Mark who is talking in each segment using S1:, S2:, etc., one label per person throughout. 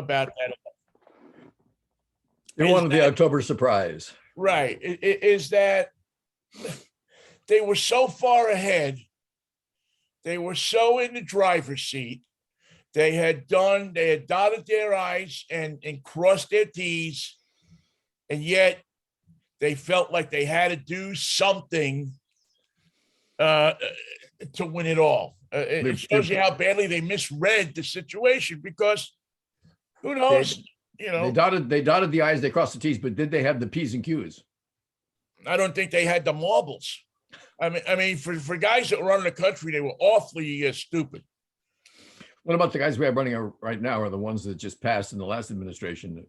S1: about that.
S2: They wanted the October surprise.
S1: Right. Is that they were so far ahead. They were so in the driver's seat. They had dotted their I's and crossed their T's. And yet they felt like they had to do something to win it all. It shows you how badly they misread the situation, because who knows?
S2: They dotted the I's, they crossed the T's, but did they have the P's and Q's?
S1: I don't think they had the marbles. I mean, for guys that were running the country, they were awfully stupid.
S2: What about the guys we have running right now, are the ones that just passed in the last administration?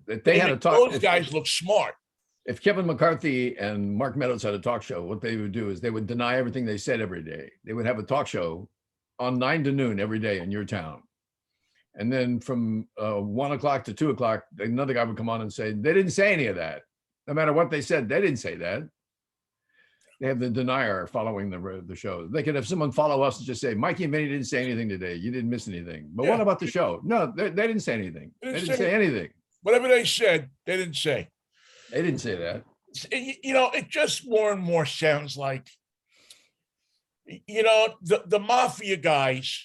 S2: They had a talk.
S1: Those guys look smart.
S2: If Kevin McCarthy and Mark Meadows had a talk show, what they would do is they would deny everything they said every day. They would have a talk show on 9 to noon every day in your town. And then from 1 o'clock to 2 o'clock, another guy would come on and say, they didn't say any of that. No matter what they said, they didn't say that. They have the denier following the show. They could have someone follow us and just say, Mikey and Vinnie didn't say anything today. You didn't miss anything. But what about the show? No, they didn't say anything. They didn't say anything.
S1: Whatever they said, they didn't say.
S2: They didn't say that.
S1: It just more and more sounds like, the mafia guys,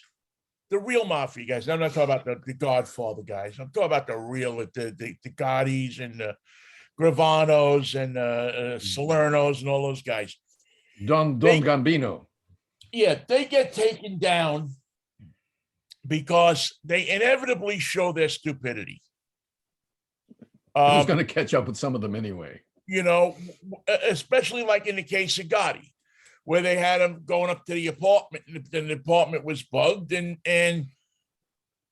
S1: the real mafia guys. I'm not talking about the Godfather guys. I'm talking about the real, the Gottis and the Gravanos and Salernos and all those guys.
S2: Don Gambino.
S1: Yeah, they get taken down because they inevitably show their stupidity.
S2: Who's going to catch up with some of them anyway?
S1: Especially like in the case of Gotti, where they had him going up to the apartment, and the apartment was bugged, and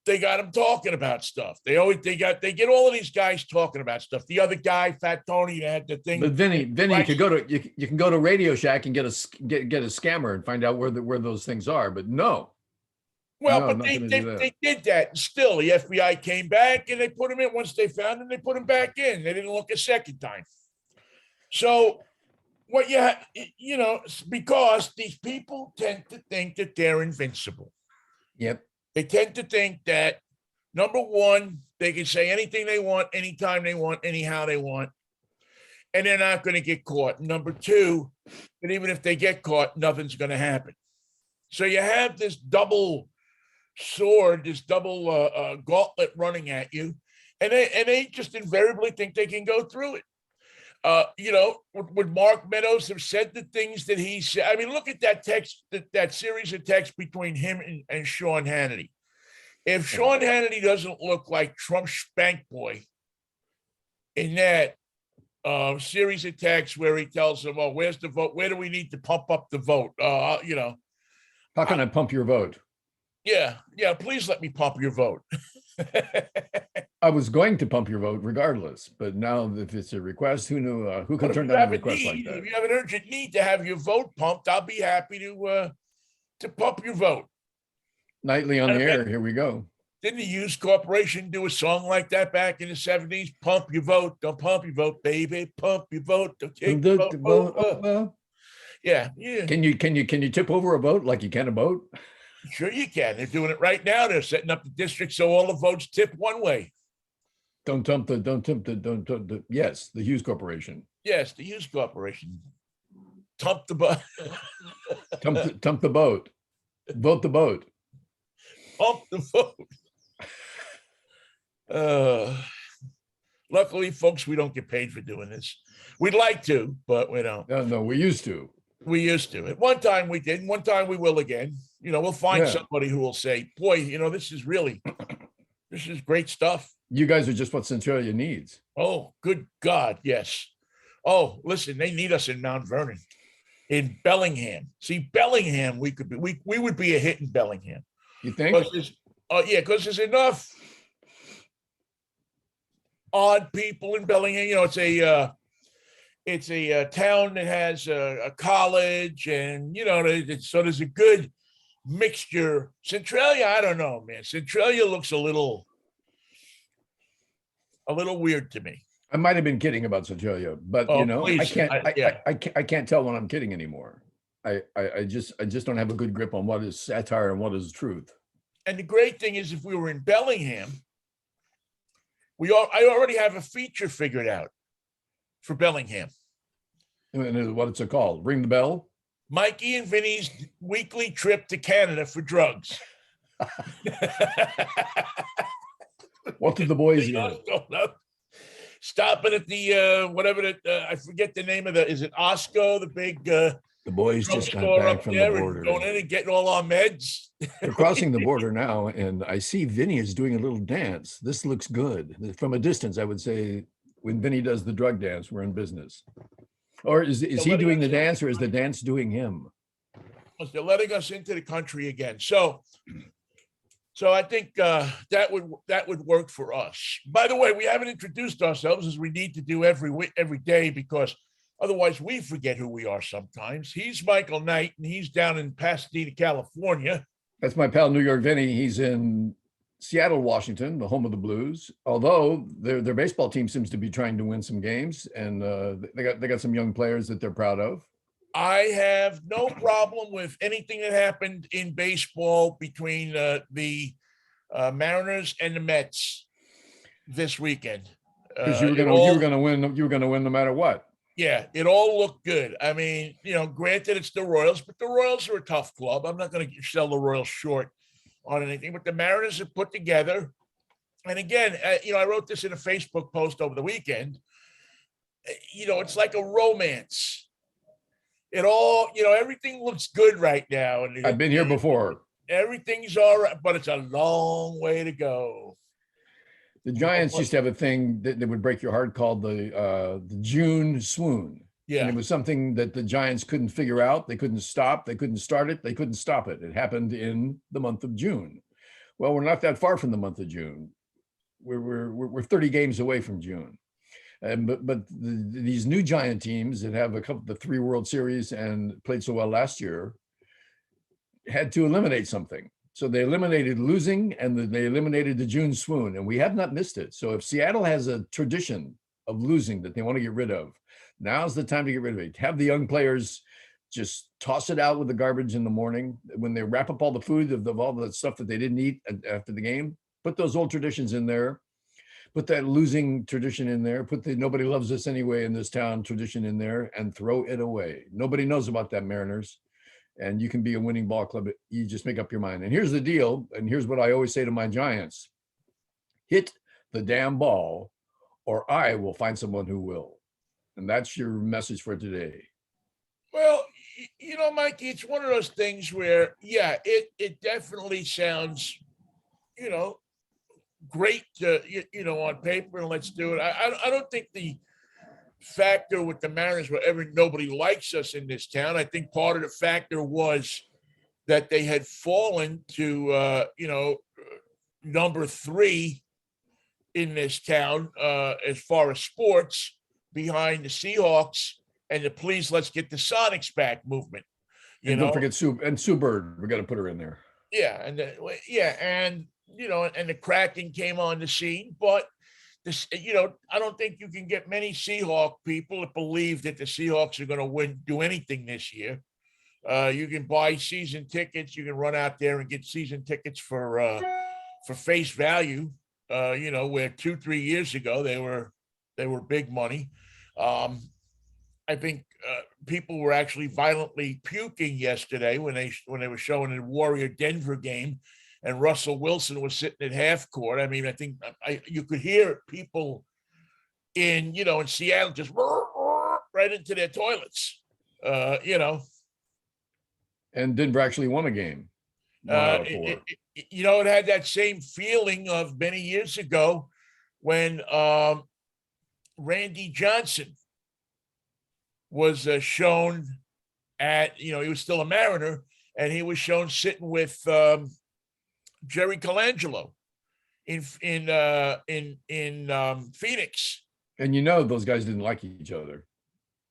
S1: they got him talking about stuff. They get all of these guys talking about stuff. The other guy, Fat Tony, had the thing.
S2: But Vinnie, you can go to Radio Shack and get a scammer and find out where those things are. But no.
S1: Well, but they did that. And still, the FBI came back and they put him in. Once they found him, they put him back in. They didn't look a second time. So what because these people tend to think that they're invincible.
S2: Yep.
S1: They tend to think that, number one, they can say anything they want, anytime they want, anyhow they want, and they're not going to get caught. Number two, that even if they get caught, nothing's going to happen. So you have this double sword, this double gauntlet running at you, and they just invariably think they can go through it. Would Mark Meadows have said the things that he said? I mean, look at that text, that series of texts between him and Sean Hannity. If Sean Hannity doesn't look like Trump Spank Boy in that series of texts where he tells them, "Oh, where's the vote? Where do we need to pump up the vote?"
S2: How can I pump your vote?
S1: Yeah. Please let me pump your vote.
S2: I was going to pump your vote regardless, but now if it's a request, who knew? Who could turn down a request like that?
S1: If you have an urgent need to have your vote pumped, I'll be happy to pump your vote.
S2: Nightly on the air. Here we go.
S1: Didn't the Hughes Corporation do a song like that back in the 70s? Pump your vote, don't pump your vote, baby. Pump your vote, don't take your vote. Yeah.
S2: Can you tip over a vote like you can a boat?
S1: Sure you can. They're doing it right now. They're setting up the district so all the votes tip one way.
S2: Yes, the Hughes Corporation.
S1: Yes, the Hughes Corporation. Tump the boat.
S2: Tump the boat. Vote the boat.
S1: Pump the vote. Luckily, folks, we don't get paid for doing this. We'd like to, but we don't.
S2: No, we used to.
S1: We used to. At one time we did. One time we will again. We'll find somebody who will say, boy, this is great stuff.
S2: You guys are just what Centralia needs.
S1: Oh, good God, yes. Oh, listen, they need us in Mount Vernon, in Bellingham. See, Bellingham, we would be a hit in Bellingham.
S2: You think?
S1: Because there's enough odd people in Bellingham. It's a town that has a college, and so there's a good mixture. Centralia, I don't know, man. Centralia looks a little weird to me.
S2: I might have been kidding about Centralia, but
S1: please.
S2: I can't tell when I'm kidding anymore. I just don't have a good grip on what is satire and what is truth.
S1: And the great thing is, if we were in Bellingham I already have a feature figured out for Bellingham.
S2: And what's it called? Ring the bell.
S1: Mikey and Vinnie's weekly trip to Canada for drugs.
S2: What did the boys get?
S1: Stopping at the whatever I forget the name of is it Osco, the big
S2: The boys just got back from the border.
S1: Going in and getting all our meds.
S2: They're crossing the border now, and I see Vinnie is doing a little dance. This looks good. From a distance, I would say when Vinnie does the drug dance, we're in business. Or is he doing the dance, or is the dance doing him?
S1: They're letting us into the country again. So I think that would work for us. By the way, we haven't introduced ourselves, as we need to do every day, because otherwise we forget who we are sometimes. He's Michael Knight, and he's down in Pasadena, California.
S2: That's my pal, New York Vinnie. He's in Seattle, Washington, the home of the Blues. Although their baseball team seems to be trying to win some games, and they got some young players that they're proud of.
S1: I have no problem with anything that happened in baseball between the Mariners and the Mets this weekend.
S2: Because you were going to win. You were going to win no matter what.
S1: Yeah, it all looked good. I mean, granted it's the Royals, but the Royals are a tough club. I'm not going to sell the Royals short on anything, but the Mariners have put together. And again, I wrote this in a Facebook post over the weekend. It's like a romance. It all, everything looks good right now. And
S2: I've been here before.
S1: Everything's all right, but it's a long way to go.
S2: The Giants used to have a thing that would break your heart called the June swoon.
S1: Yeah.
S2: And it was something that the Giants couldn't figure out. They couldn't stop. They couldn't start it. They couldn't stop it. It happened in the month of June. Well, we're not that far from the month of June. We're 30 games away from June. But these new Giant teams that have the 3 World Series and played so well last year had to eliminate something. So they eliminated losing, and they eliminated the June swoon, and we have not missed it. So if Seattle has a tradition of losing that they want to get rid of, now's the time to get rid of it. Have the young players just toss it out with the garbage in the morning. When they wrap up all the food of all the stuff that they didn't eat after the game, put those old traditions in there. Put that losing tradition in there, put the nobody loves us anyway in this town tradition in there, and throw it away. Nobody knows about that, Mariners. And you can be a winning ball club. You just make up your mind. And here's the deal. And here's what I always say to my Giants. Hit the damn ball, or I will find someone who will. And that's your message for today.
S1: Well, Mikey, it's one of those things where, yeah, it definitely sounds, great, on paper, and let's do it. I don't think the factor with the Mariners where nobody likes us in this town. I think part of the factor was that they had fallen to, number 3 in this town as far as sports, behind the Seahawks and the please let's get the Sonics back movement.
S2: Don't forget Sue Bird. We got to put her in there.
S1: Yeah, and and the Kraken came on the scene, but this, I don't think you can get many Seahawk people that believe that the Seahawks are going to do anything this year. You can buy season tickets. You can run out there and get season tickets for face value. Where 2-3 years ago they were big money. I think people were actually violently puking yesterday when they were showing the Warrior Denver game, and Russell Wilson was sitting at half court. I mean, I think you could hear people in Seattle just right into their toilets.
S2: And Denver actually won a game.
S1: It had that same feeling of many years ago when Randy Johnson was shown at, he was still a Mariner, and he was shown sitting with Jerry Colangelo in Phoenix.
S2: And those guys didn't like each other.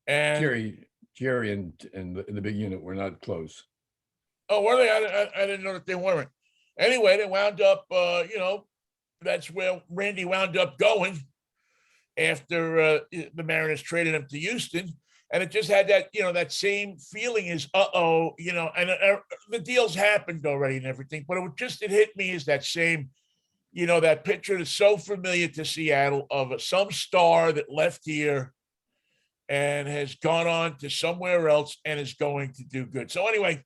S2: And Jerry and the big unit were not close.
S1: Oh, were they? I didn't know that they weren't. Anyway, they wound up, that's where Randy wound up going after the Mariners traded him to Houston. And it just had that, that same feeling is, and the deals happened already and everything. But it hit me as that same, that picture is so familiar to Seattle of some star that left here and has gone on to somewhere else and is going to do good. So anyway,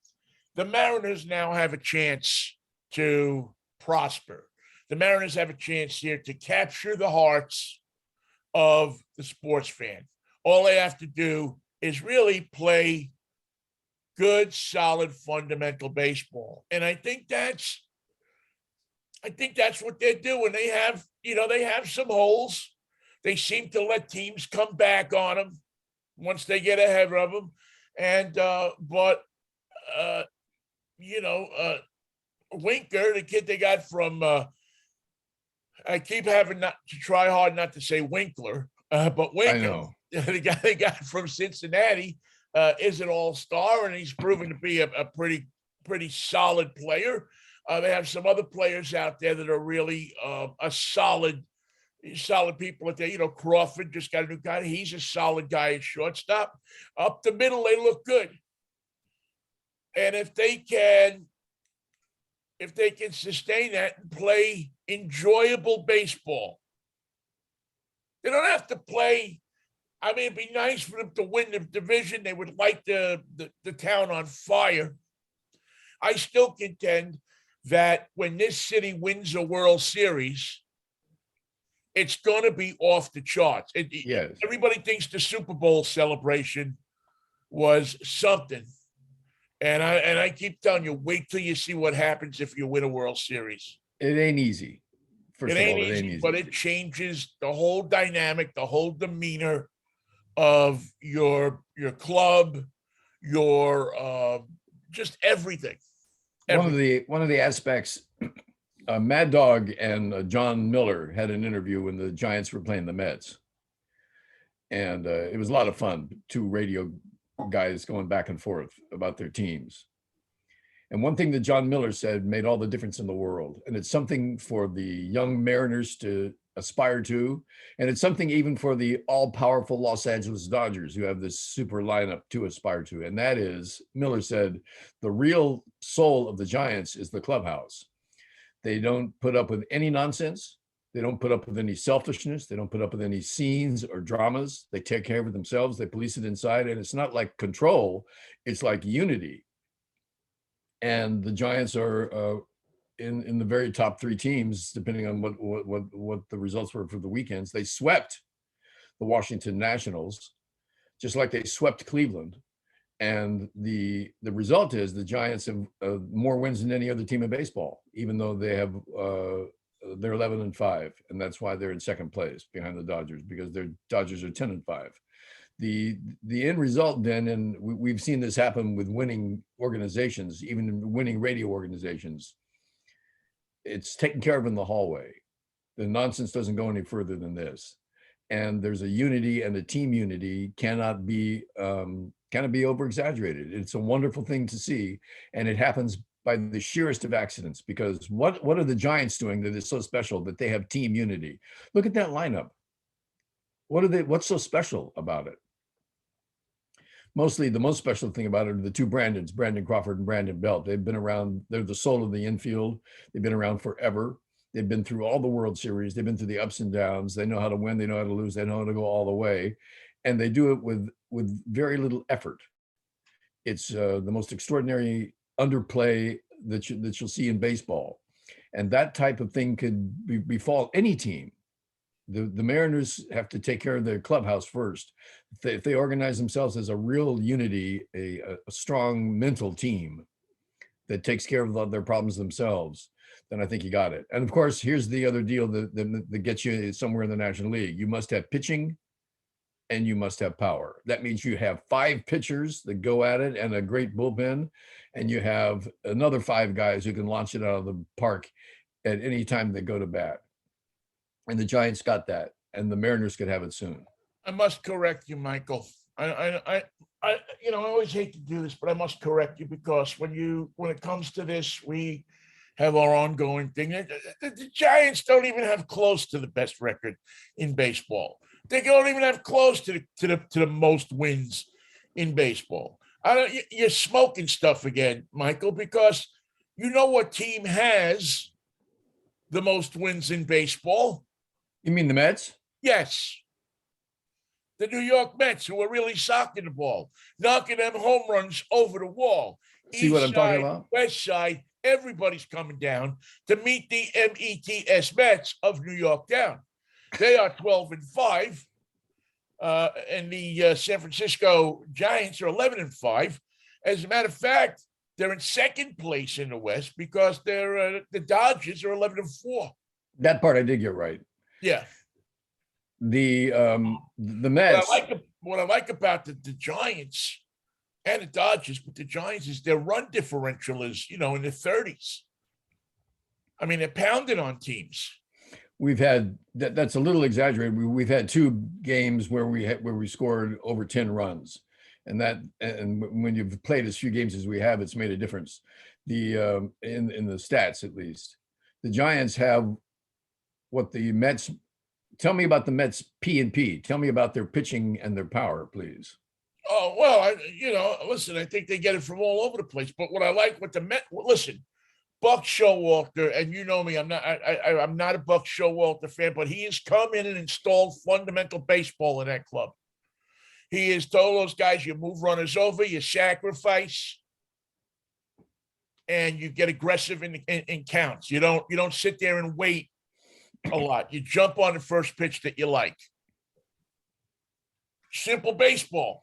S1: the Mariners now have a chance to prosper. The Mariners have a chance here to capture the hearts of the sports fan. All they have to do is really play good, solid, fundamental baseball. And I think that's what they're doing. They have some holes. They seem to let teams come back on them once they get ahead of them. And Winker, the kid they got from I keep having not to try hard not to say Winkler, but Winker, the guy they got from Cincinnati, is an all-star, and he's proven to be a pretty solid player. They have some other players out there that are really a solid people out there. Crawford just got a new guy. He's a solid guy at shortstop. Up the middle, they look good. And if they can sustain that and play enjoyable baseball, they don't have to play. I mean, it'd be nice for them to win the division. They would light the town on fire. I still contend that when this city wins a World Series, it's going to be off the charts.
S2: Yes.
S1: Everybody thinks the Super Bowl celebration was something. And I keep telling you, wait till you see what happens if you win a World Series.
S2: It ain't easy.
S1: It ain't easy, but it changes the whole dynamic, the whole demeanor of your club, your just everything.
S2: One of the aspects, Mad Dog and John Miller had an interview when the Giants were playing the Mets, and it was a lot of fun. Two radio guys going back and forth about their teams. And one thing that John Miller said made all the difference in the world. And it's something for the young Mariners to aspire to. And it's something even for the all-powerful Los Angeles Dodgers, who have this super lineup to aspire to. And that is, Miller said, the real soul of the Giants is the clubhouse. They don't put up with any nonsense. They don't put up with any selfishness. They don't put up with any scenes or dramas. They take care of themselves. They police it inside. And it's not like control. It's like unity. And the Giants are in the very top three teams, depending on what the results were for the weekends. They swept the Washington Nationals, just like they swept Cleveland. And the result is the Giants have more wins than any other team in baseball, even though they have they're 11-5, and that's why they're in second place behind the Dodgers, because their Dodgers are 10-5. The end result then, and we've seen this happen with winning organizations, even winning radio organizations, it's taken care of in the hallway. The nonsense doesn't go any further than this. And there's a unity, and the team unity cannot be over exaggerated. It's a wonderful thing to see. And it happens by the sheerest of accidents, because what are the Giants doing that is so special that they have team unity? Look at that lineup. What's so special about it? Mostly the most special thing about it are the two Brandons, Brandon Crawford and Brandon Belt. They've been around. They're the soul of the infield. They've been around forever. They've been through all the World Series. They've been through the ups and downs. They know how to win. They know how to lose. They know how to go all the way. And they do it with very little effort. It's the most extraordinary underplay that you'll see in baseball. And that type of thing could befall any team. The Mariners have to take care of their clubhouse first. If they organize themselves as a real unity, a strong mental team that takes care of their problems themselves, then I think you got it. And of course, here's the other deal that gets you somewhere in the National League. You must have pitching and you must have power. That means you have 5 pitchers that go at it and a great bullpen, and you have another 5 guys who can launch it out of the park at any time they go to bat. And the Giants got that, and the Mariners could have it soon.
S1: I must correct you, Michael. I always hate to do this, but I must correct you, because when it comes to this, we have our ongoing thing. The Giants don't even have close to the best record in baseball. They don't even have close to the most wins in baseball. You're smoking stuff again, Michael, because you know what team has the most wins in baseball.
S2: You mean the Mets?
S1: Yes. The New York Mets, who are really socking the ball, knocking them home runs over the wall.
S2: See what I'm talking about?
S1: West side, everybody's coming down to meet the Mets of New York down. They are 12-5. And the San Francisco Giants are 11-5. As a matter of fact, they're in second place in the West because they're the Dodgers are 11-4.
S2: That part I did get right.
S1: Yeah.
S2: The Mets.
S1: What I like about the Giants and the Dodgers with the Giants is their run differential is, in the 30s. I mean, they're pounding on teams.
S2: We've had that's a little exaggerated. We've had 2 games where we scored over 10 runs, and when you've played as few games as we have, it's made a difference. In the stats, at least, the Giants have what the Mets. Tell me about the Mets P&P. Tell me about their pitching and their power, please.
S1: Oh, well, listen, I think they get it from all over the place. But what I like with the Mets, listen, Buck Showalter, and you know me, I'm not a Buck Showalter fan, but he has come in and installed fundamental baseball in that club. He has told those guys, you move runners over, you sacrifice, and you get aggressive in counts. You don't sit there and wait a lot. You jump on the first pitch that you like. Simple baseball,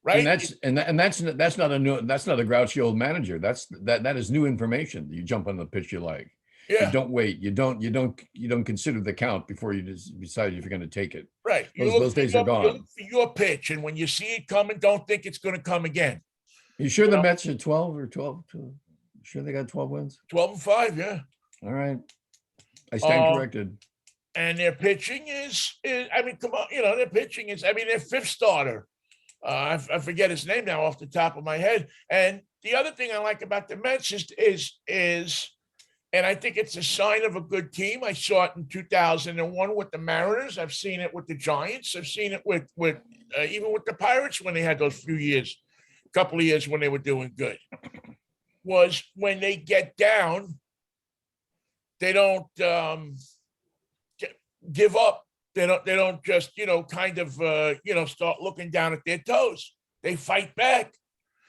S1: right?
S2: And that's not a grouchy old manager. That is new information. You jump on the pitch you like.
S1: Yeah.
S2: You don't wait. You don't consider the count before you decide if you're going to take it.
S1: Right.
S2: Those days are gone.
S1: You look for your pitch, and when you see it coming, don't think it's going to come again.
S2: You sure the Mets are 12 or 12? Sure they got 12 wins?
S1: 12-5, yeah.
S2: All right. I stand corrected.
S1: And their pitching is I mean, come on, their pitching is, their fifth starter. I forget his name now off the top of my head. And the other thing I like about the Mets is, and I think it's a sign of a good team. I saw it in 2001 with the Mariners. I've seen it with the Giants. I've seen it with even with the Pirates when they had those couple of years when they were doing good. Was when they get down, they don't give up. They don't just start looking down at their toes. They fight back.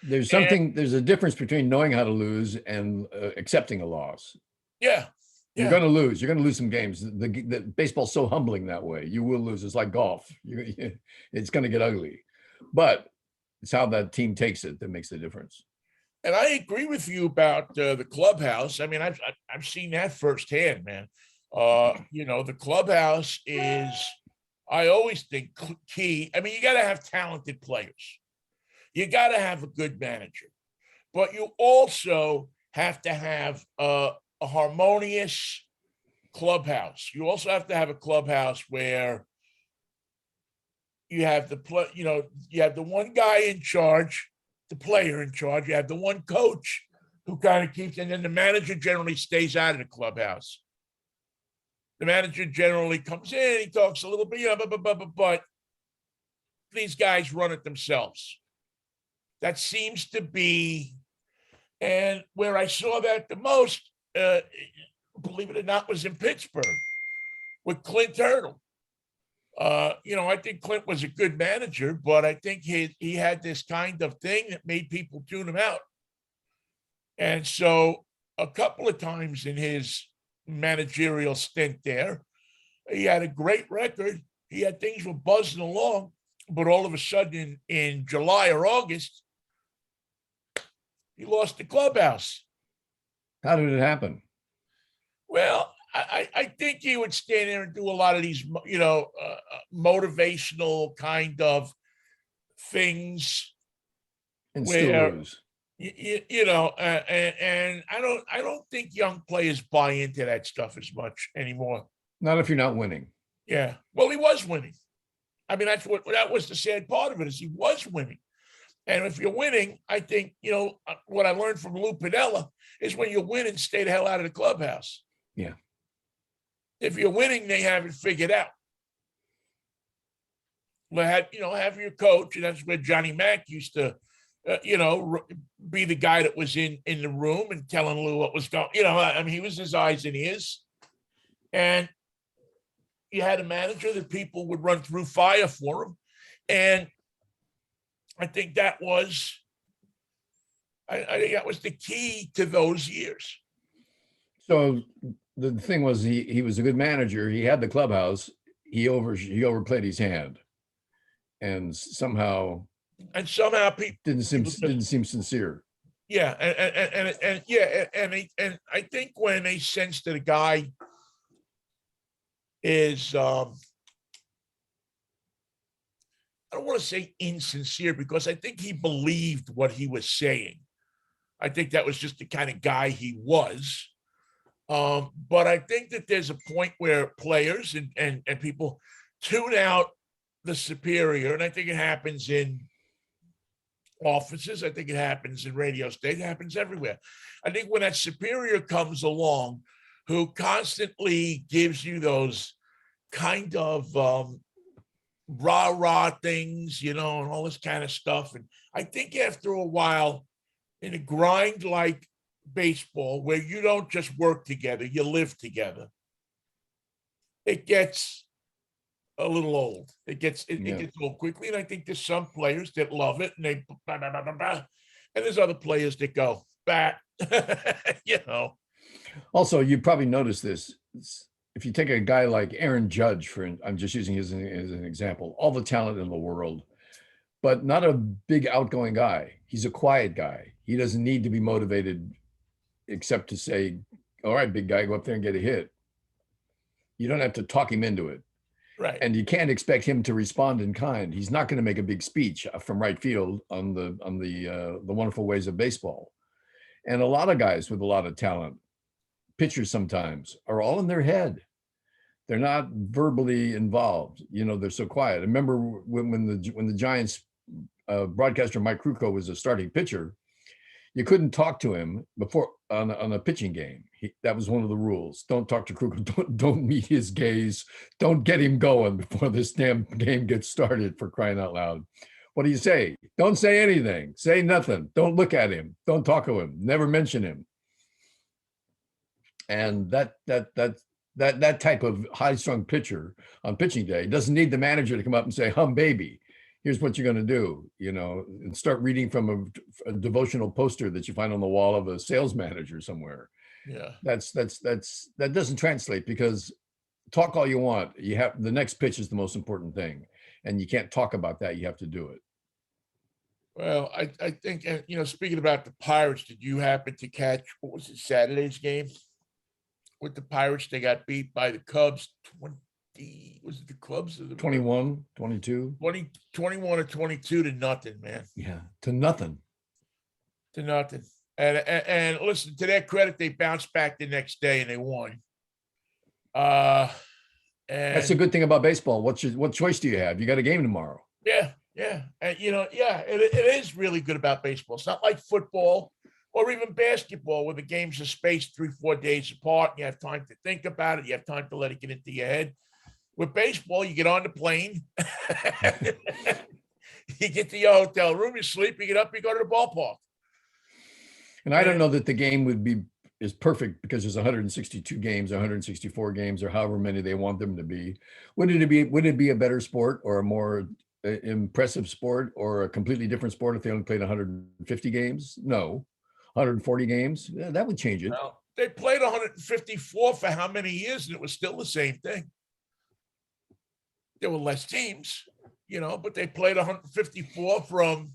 S2: There's a difference between knowing how to lose and accepting a loss.
S1: Yeah.
S2: You're going to lose. You're going to lose some games. The baseball's so humbling that way. You will lose. It's like golf. It's going to get ugly, but it's how that team takes it that makes the difference.
S1: And I agree with you about the clubhouse. I mean, I've seen that firsthand, man. The clubhouse is, I always think, key. I mean, you got to have talented players. You got to have a good manager, but you also have to have a harmonious clubhouse. You also have to have a clubhouse where you have you have the one guy in charge, the player in charge. You have the one coach who kind of keeps, and then the manager generally stays out of the clubhouse. The manager generally comes in, he talks a little bit, but these guys run it themselves. That seems to be, and where I saw that the most, believe it or not, was in Pittsburgh with Clint Hurdle. I think Clint was a good manager, but I think he had this kind of thing that made people tune him out. And so a couple of times in his managerial stint there, he had a great record. He had things were buzzing along, but all of a sudden in July or August, he lost the clubhouse.
S2: How did it happen?
S1: Well, I think he would stand there and do a lot of these, motivational kind of things.
S2: And still lose.
S1: And I don't think young players buy into that stuff as much anymore.
S2: Not if you're not winning.
S1: Yeah. Well, he was winning. I mean, that was the sad part of it, is he was winning. And if you're winning, I think, what I learned from Lou Piniella is when you're winning, stay the hell out of the clubhouse.
S2: Yeah.
S1: If you're winning, they have it figured out. Have your coach, and that's where Johnny Mack used to, be the guy that was in the room and telling Lou what was going. He was his eyes and ears. And you had a manager that people would run through fire for him. And I think that was, I think that was the key to those years.
S2: So the thing was, he was a good manager. He had the clubhouse. He overplayed his hand, and somehow
S1: people
S2: didn't seem sincere.
S1: Yeah, and I think when they sense that a guy is I don't want to say insincere, because I think he believed what he was saying. I think that was just the kind of guy he was. But I think that there's a point where players and people tune out the superior, and I think it happens in offices. I think it happens in radio stations. It happens everywhere. I think when that superior comes along, who constantly gives you those kind of rah-rah things, and all this kind of stuff. And I think after a while, in a grind like baseball, where you don't just work together, you live together, it gets a little old. It gets old quickly. And I think there's some players that love it, and they and there's other players that go bat.
S2: Also, you probably noticed this. If you take a guy like Aaron Judge, I'm just using his as an example, all the talent in the world, but not a big outgoing guy. He's a quiet guy. He doesn't need to be motivated except to say, all right, big guy, go up there and get a hit. You don't have to talk him into it.
S1: Right.
S2: And you can't expect him to respond in kind. He's not going to make a big speech from right field on the wonderful ways of baseball. And a lot of guys with a lot of talent, pitchers sometimes, are all in their head. They're not verbally involved. They're so quiet. I remember when the Giants broadcaster Mike Krukow was a starting pitcher, you couldn't talk to him before on a pitching game. That was one of the rules. Don't talk to Krukow. Don't meet his gaze. Don't get him going before this damn game gets started, for crying out loud. What do you say? Don't say anything. Say nothing. Don't look at him. Don't talk to him. Never mention him. And that type of high-strung pitcher on pitching day doesn't need the manager to come up and say, "Hum, baby, here's what you're going to do," and start reading from a devotional poster that you find on the wall of a sales manager somewhere.
S1: Yeah,
S2: that doesn't translate, because talk all you want. You have the next pitch is the most important thing, and you can't talk about that. You have to do it.
S1: Well, I think, speaking about the Pirates, did you happen to catch, what was it, Saturday's game with the Pirates? They got beat by the Cubs 20, was it the Cubs? Or the
S2: 21, 22?
S1: 21 or 22 to nothing, man.
S2: Yeah, to nothing.
S1: To nothing. And listen, to their credit, they bounced back the next day and they won. And
S2: that's a good thing about baseball. What choice do you have? You got a game tomorrow.
S1: Yeah. And it is really good about baseball. It's not like football or even basketball, where the games are spaced 3-4 days apart. You have time to think about it. You have time to let it get into your head. With baseball, you get on the plane, you get to your hotel room, you sleep, you get up, you go to the ballpark.
S2: And I don't know that the game is perfect, because there's 162 games, 164 games, or however many they want them to be. Would it be a better sport, or a more impressive sport, or a completely different sport if they only played 150 games? No. 140 games? Yeah, that would change it.
S1: Well, they played 154 for how many years, and it was still the same thing. There were less teams, but they played 154 from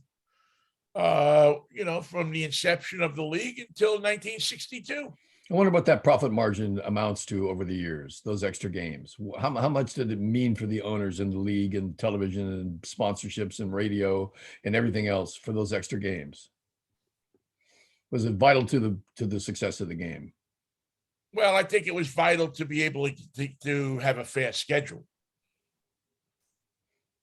S1: the inception of the league until 1962.
S2: I wonder what that profit margin amounts to over the years, those extra games. How much did it mean for the owners in the league, and television and sponsorships and radio and everything else for those extra games? Was it vital to the success of the game?
S1: Well, I think it was vital to be able to have a fair schedule.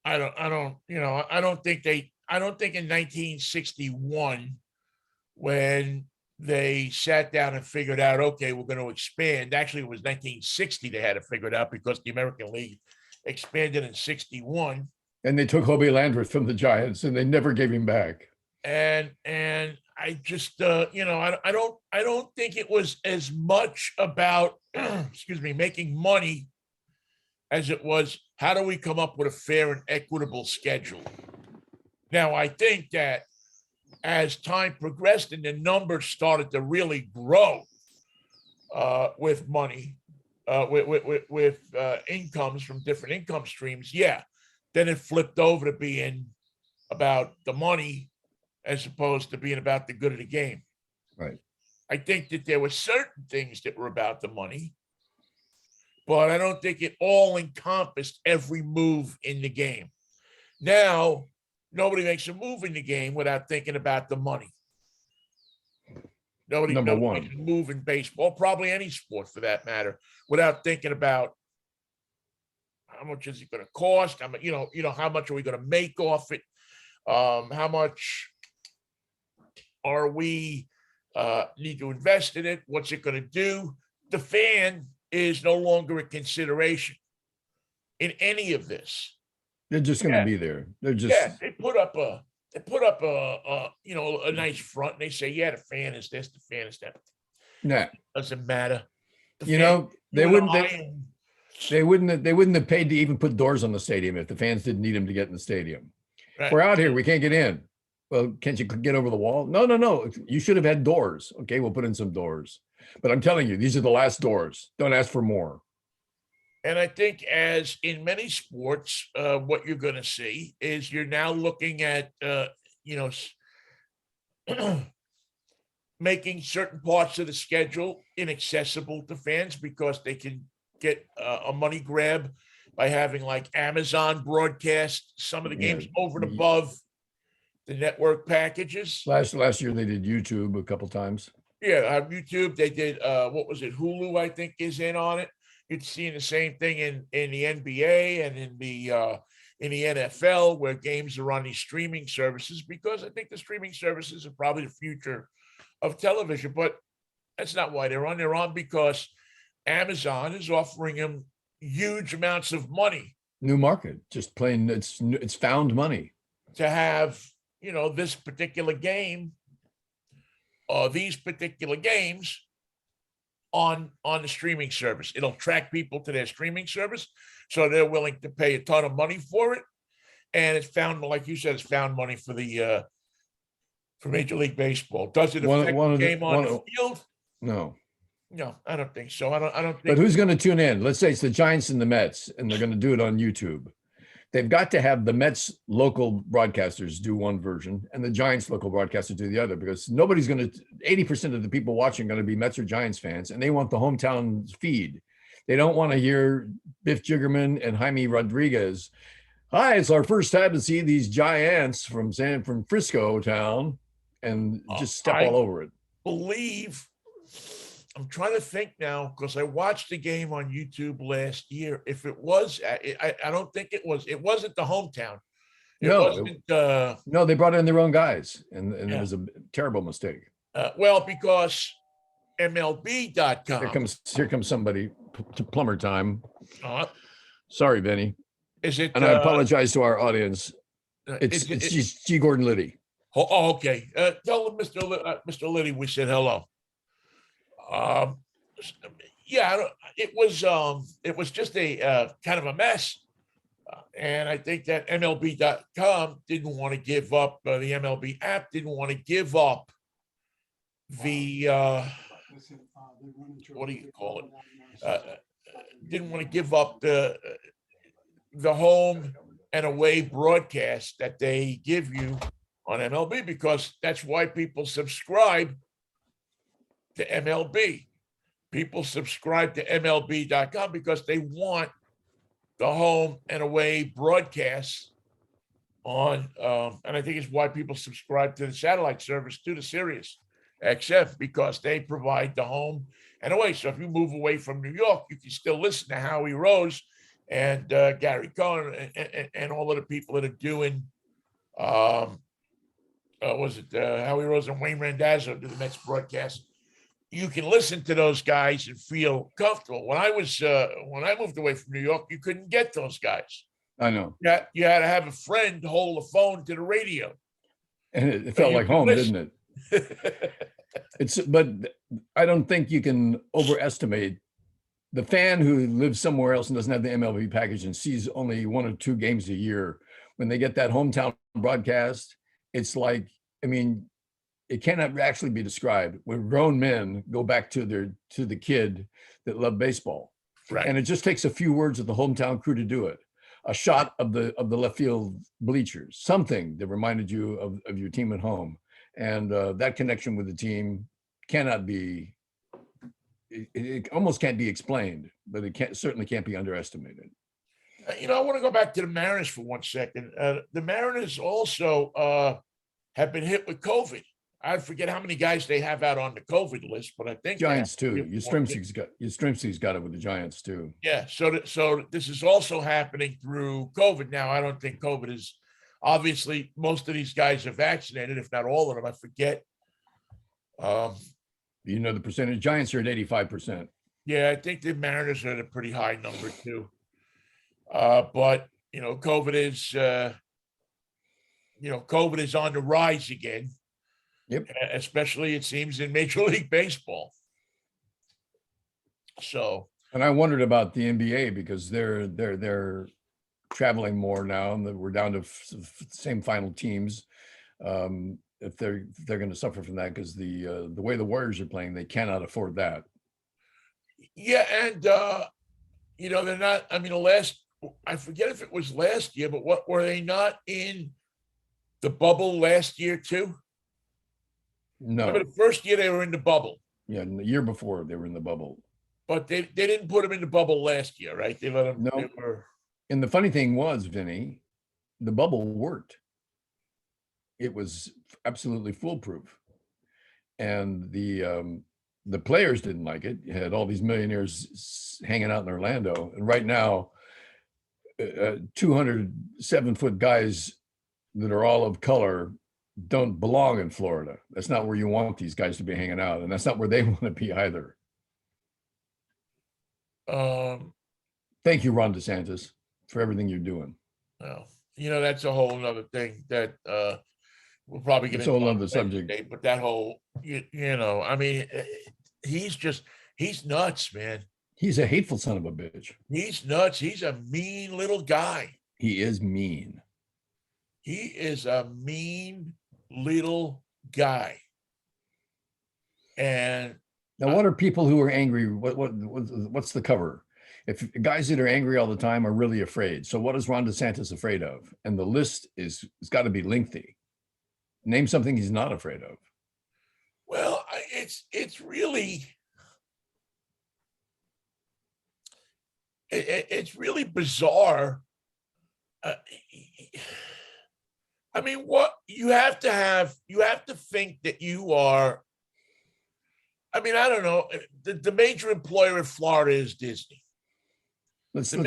S1: I don't think in 1961, when they sat down and figured out, okay, we're going to expand. Actually, it was 1960 they had to figure it out, because the American League expanded in 61.
S2: And they took Hobie Landreth from the Giants, and they never gave him back.
S1: and I just I don't think it was as much about excuse me, making money as it was how do we come up with a fair and equitable schedule. Now I think that as time progressed and the numbers started to really grow with money, with incomes from different income streams, yeah, then it flipped over to being about the money as opposed to being about the good of the game.
S2: Right.
S1: I think that there were certain things that were about the money, but I don't think it all encompassed every move in the game. Now, nobody makes a move in the game without thinking about the money. Nobody
S2: Number
S1: makes a
S2: one.
S1: move in baseball, probably any sport for that matter, without thinking about how much is it going to cost? How much, how much are we going to make off it? How much are we need to invest in it? What's it going to do? The fan is no longer a consideration in any of this.
S2: They're just going to
S1: Yeah.
S2: be there. They're just,
S1: Yeah, they put up a nice front and they say, yeah, the fan is this, the fan is that.
S2: nah.
S1: Doesn't matter. The
S2: You
S1: fan-
S2: know, they
S1: you and
S2: wouldn't,
S1: I
S2: they,
S1: and-
S2: they wouldn't have paid to even put doors on the stadium if the fans didn't need them to get in the stadium.
S1: right.
S2: We're out here, we can't get in. Well, can't you get over the wall? No. You should have had doors. Okay, we'll put in some doors. But I'm telling you, these are the last doors. Don't ask for more.
S1: And I think, as in many sports, what you're going to see is you're now looking at, making certain parts of the schedule inaccessible to fans because they can get a money grab by having like Amazon broadcast some of the games over and above the network packages.
S2: Last year they did YouTube a couple times.
S1: Yeah, YouTube. They did. What was it? Hulu, I think, is in on it. You're seeing the same thing in the NBA and in the NFL, where games are on these streaming services, because I think the streaming services are probably the future of television. But that's not why they're on. They're on because Amazon is offering them huge amounts of money
S2: New market, just plain. It's found money.
S1: to have, this particular game or these particular games on the streaming service. It'll attract people to their streaming service, so they're willing to pay a ton of money for it. And it's found, like you said, it's found money for the for Major League Baseball. Does it affect the game on the field?
S2: No.
S1: No, I don't think so. I don't think.
S2: But who's going to tune in? Let's say it's the Giants and the Mets, and they're going to do it on YouTube. They've got to have the Mets local broadcasters do one version and the Giants local broadcasters do the other, because nobody's going to, 80% of the people watching are going to be Mets or Giants fans, and they want the hometown feed. They don't want to hear Biff Jiggerman and Jaime Rodriguez. Hi, it's our first time to see these Giants from Frisco town, and just step all over it.
S1: I'm trying to think now, because I watched the game on YouTube last year. If it was, I don't think it was. It wasn't the hometown.
S2: No, they brought in their own guys, and it was a terrible mistake.
S1: Well, because MLB.com.
S2: Here comes somebody to plumber time. Sorry, Vinnie.
S1: Is it?
S2: And I apologize to our audience. It's G. Gordon Liddy.
S1: Oh, okay. Tell them, Mr. Liddy, we said hello. It was just a kind of a mess. And I think that MLB.com didn't want to give up, the MLB app didn't want to give up the, what do you call it? Didn't want to give up the home and away broadcast that they give you on MLB, because that's why people subscribe to MLB. People subscribe to MLB.com because they want the home and away broadcasts on, and I think it's why people subscribe to the satellite service, to the Sirius XM, because they provide the home and away. So if you move away from New York, you can still listen to Howie Rose and Gary Cohen and all of the people that are doing, Howie Rose and Wayne Randazzo do the Mets broadcast. You can listen to those guys and feel comfortable. When I moved away from New York, you couldn't get those guys.
S2: I know.
S1: Yeah, you had to have a friend hold the phone to the radio.
S2: and it
S1: So
S2: felt
S1: you
S2: like
S1: can
S2: home,
S1: listen.
S2: didn't it? But I don't think you can overestimate the fan who lives somewhere else and doesn't have the MLB package and sees only 1 or 2 games a year. When they get that hometown broadcast, it's like, I mean, it cannot actually be described when grown men go back to the kid that loved baseball.
S1: Right.
S2: And it just takes a few words of the hometown crew to do it. A shot of the left field bleachers, something that reminded you of your team at home. And that connection with the team cannot be, it almost can't be explained, but it certainly can't be underestimated.
S1: I want to go back to the Mariners for 1 second. The Mariners also have been hit with COVID. I forget how many guys they have out on the COVID list, but I think
S2: Giants too.
S1: Yastrzemski's
S2: Yastrzemski's got it with the Giants too.
S1: Yeah, so this is also happening through COVID. Now, I don't think COVID is obviously most of these guys are vaccinated, if not all of them. I forget.
S2: The percentage. Giants are at 85%.
S1: Yeah, I think the Mariners are at a pretty high number too. But COVID is on the rise again.
S2: Yep.
S1: Especially it seems in Major League Baseball. So.
S2: And I wondered about the NBA because they're traveling more now, and we're down to same final teams. If they're going to suffer from that because the way the Warriors are playing, they cannot afford that.
S1: Yeah, and they're not. I mean, I forget if it was last year, but what were they not in the bubble last year too?
S2: No.
S1: Remember the first year they were in the bubble.
S2: Yeah, and the year before they were in the bubble.
S1: But they didn't put them in the bubble last year, right? They let them.
S2: No. And the funny thing was, Vinnie, the bubble worked. It was absolutely foolproof. And the players didn't like it. You had all these millionaires hanging out in Orlando. And right now, 207-foot guys that are all of color don't belong in Florida. That's not where you want these guys to be hanging out. And that's not where they want to be either. Thank you, Ron DeSantis, for everything you're doing.
S1: Well, that's a whole nother thing that we're probably going to.
S2: It's a whole other subject.
S1: Today, but that whole, I mean, he's nuts, man.
S2: He's a hateful son of a bitch.
S1: He's nuts. He's a mean little guy.
S2: He is mean.
S1: He is a mean little guy. And
S2: now, what are people who are angry? What's the cover? If guys that are angry all the time are really afraid. So what is Ron DeSantis afraid of? And the list it's got to be lengthy. Name something he's not afraid of.
S1: Well, it's really it's really bizarre. I mean, what you have to think that you are. I mean, I don't know. The major employer in Florida is Disney.
S2: Let's see what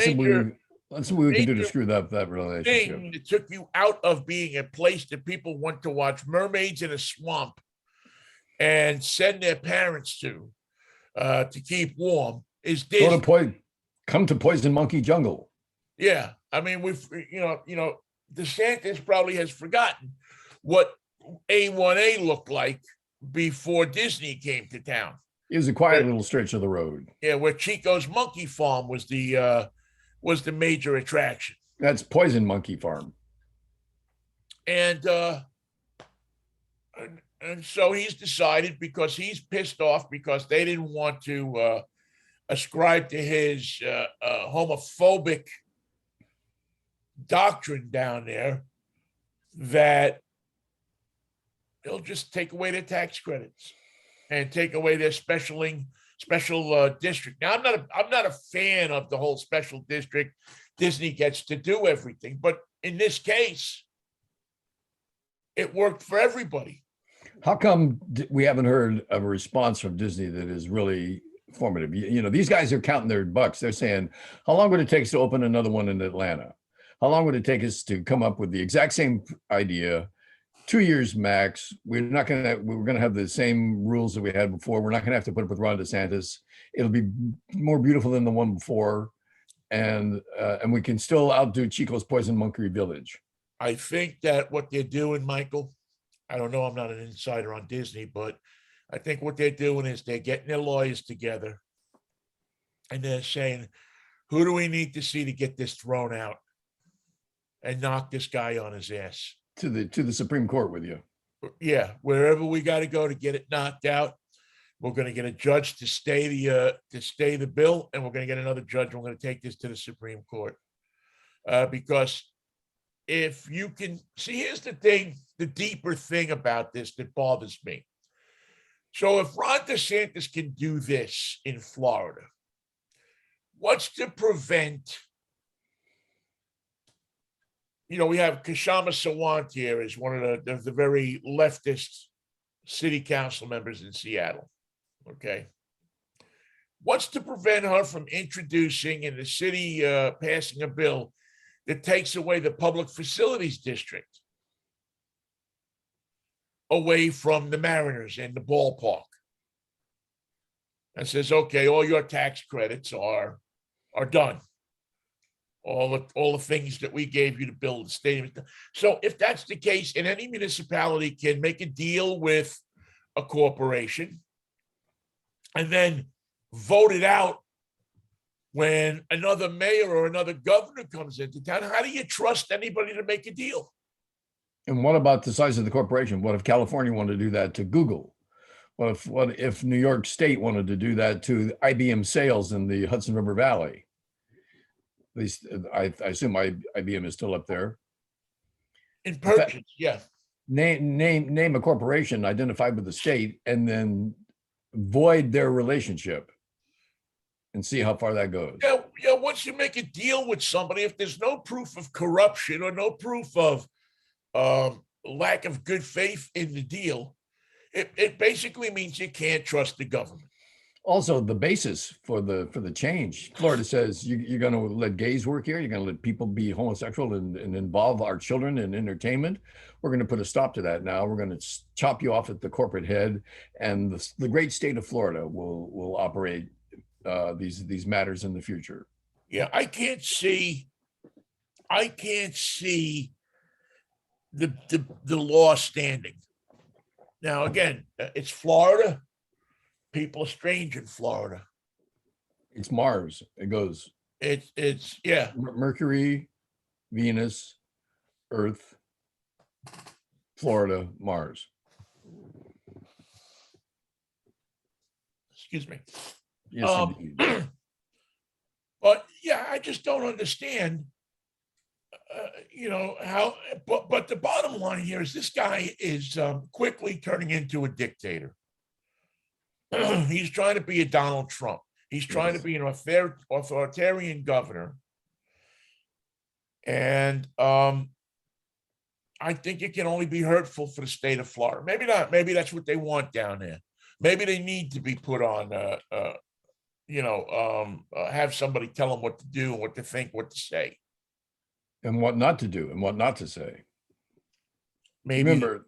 S2: we can do to screw up that relationship.
S1: Thing that took you out of being a place that people want to watch mermaids in a swamp and send their parents to keep warm is Disney.
S2: Come to Poison Monkey Jungle.
S1: Yeah, I mean, DeSantis probably has forgotten what A1A looked like before Disney came to town.
S2: It was a quiet little stretch of the road.
S1: Yeah, where Chico's Monkey Farm was the major attraction.
S2: That's Poison Monkey Farm.
S1: And so he's decided, because he's pissed off because they didn't want to ascribe to his homophobic doctrine down there, that they'll just take away their tax credits and take away their special district. Now, I'm not a fan of the whole special district. Disney gets to do everything, but in this case, it worked for everybody.
S2: How come we haven't heard of a response from Disney that is really formative? These guys are counting their bucks. They're saying, how long would it take us to open another one in Atlanta? How long would it take us to come up with the exact same idea? 2 years max. We're going to have the same rules that we had before. We're not going to have to put up with Ron DeSantis. It'll be more beautiful than the one before. And we can still outdo Chico's Poison Monkey Village.
S1: I think that what they're doing, Michael, I don't know. I'm not an insider on Disney, but I think what they're doing is they're getting their lawyers together and they're saying, who do we need to see to get this thrown out and knock this guy on his ass?
S2: To the Supreme Court with you.
S1: Yeah, wherever we got to go to get it knocked out. We're going to get a judge to stay the bill, and we're going to get another judge. We're going to take this to the Supreme Court because if you can see, here's the thing, the deeper thing about this that bothers me. So if Ron DeSantis can do this in Florida, what's to prevent? We have Kashama Sawant here as one of the very leftist city council members in Seattle. Okay. What's to prevent her from introducing in the city passing a bill that takes away the public facilities district away from the Mariners and the ballpark and says, okay, all your tax credits are done. All the things that we gave you to build the stadium. So if that's the case, and any municipality can make a deal with a corporation and then vote it out when another mayor or another governor comes into town, how do you trust anybody to make a deal?
S2: And what about the size of the corporation? What if California wanted to do that to Google? What if New York State wanted to do that to IBM sales in the Hudson River Valley? At least I assume IBM is still up there.
S1: In purchase, yeah.
S2: Name a corporation identified with the state and then void their relationship and see how far that goes.
S1: Yeah. Once you make a deal with somebody, if there's no proof of corruption or no proof of lack of good faith in the deal, it basically means you can't trust the government.
S2: Also, the basis for the change. Florida says you're going to let gays work here. You're going to let people be homosexual and involve our children in entertainment. We're going to put a stop to that now. We're going to chop you off at the corporate head, and the great state of Florida will operate these matters in the future.
S1: Yeah, I can't see the law standing. Now, again, it's Florida. People are strange in Florida.
S2: It's Mars. It goes.
S1: It's yeah.
S2: Mercury, Venus, Earth, Florida, Mars.
S1: Excuse me.
S2: Yes, indeed.
S1: But yeah, I just don't understand. How. But the bottom line here is this guy is quickly turning into a dictator. He's trying to be a Donald Trump. He's trying to be an authoritarian governor. And I think it can only be hurtful for the state of Florida. Maybe not. Maybe that's what they want down there. Maybe they need to be put on, have somebody tell them what to do and what to think, what to say.
S2: And what not to do and what not to say.
S1: Maybe.
S2: Remember,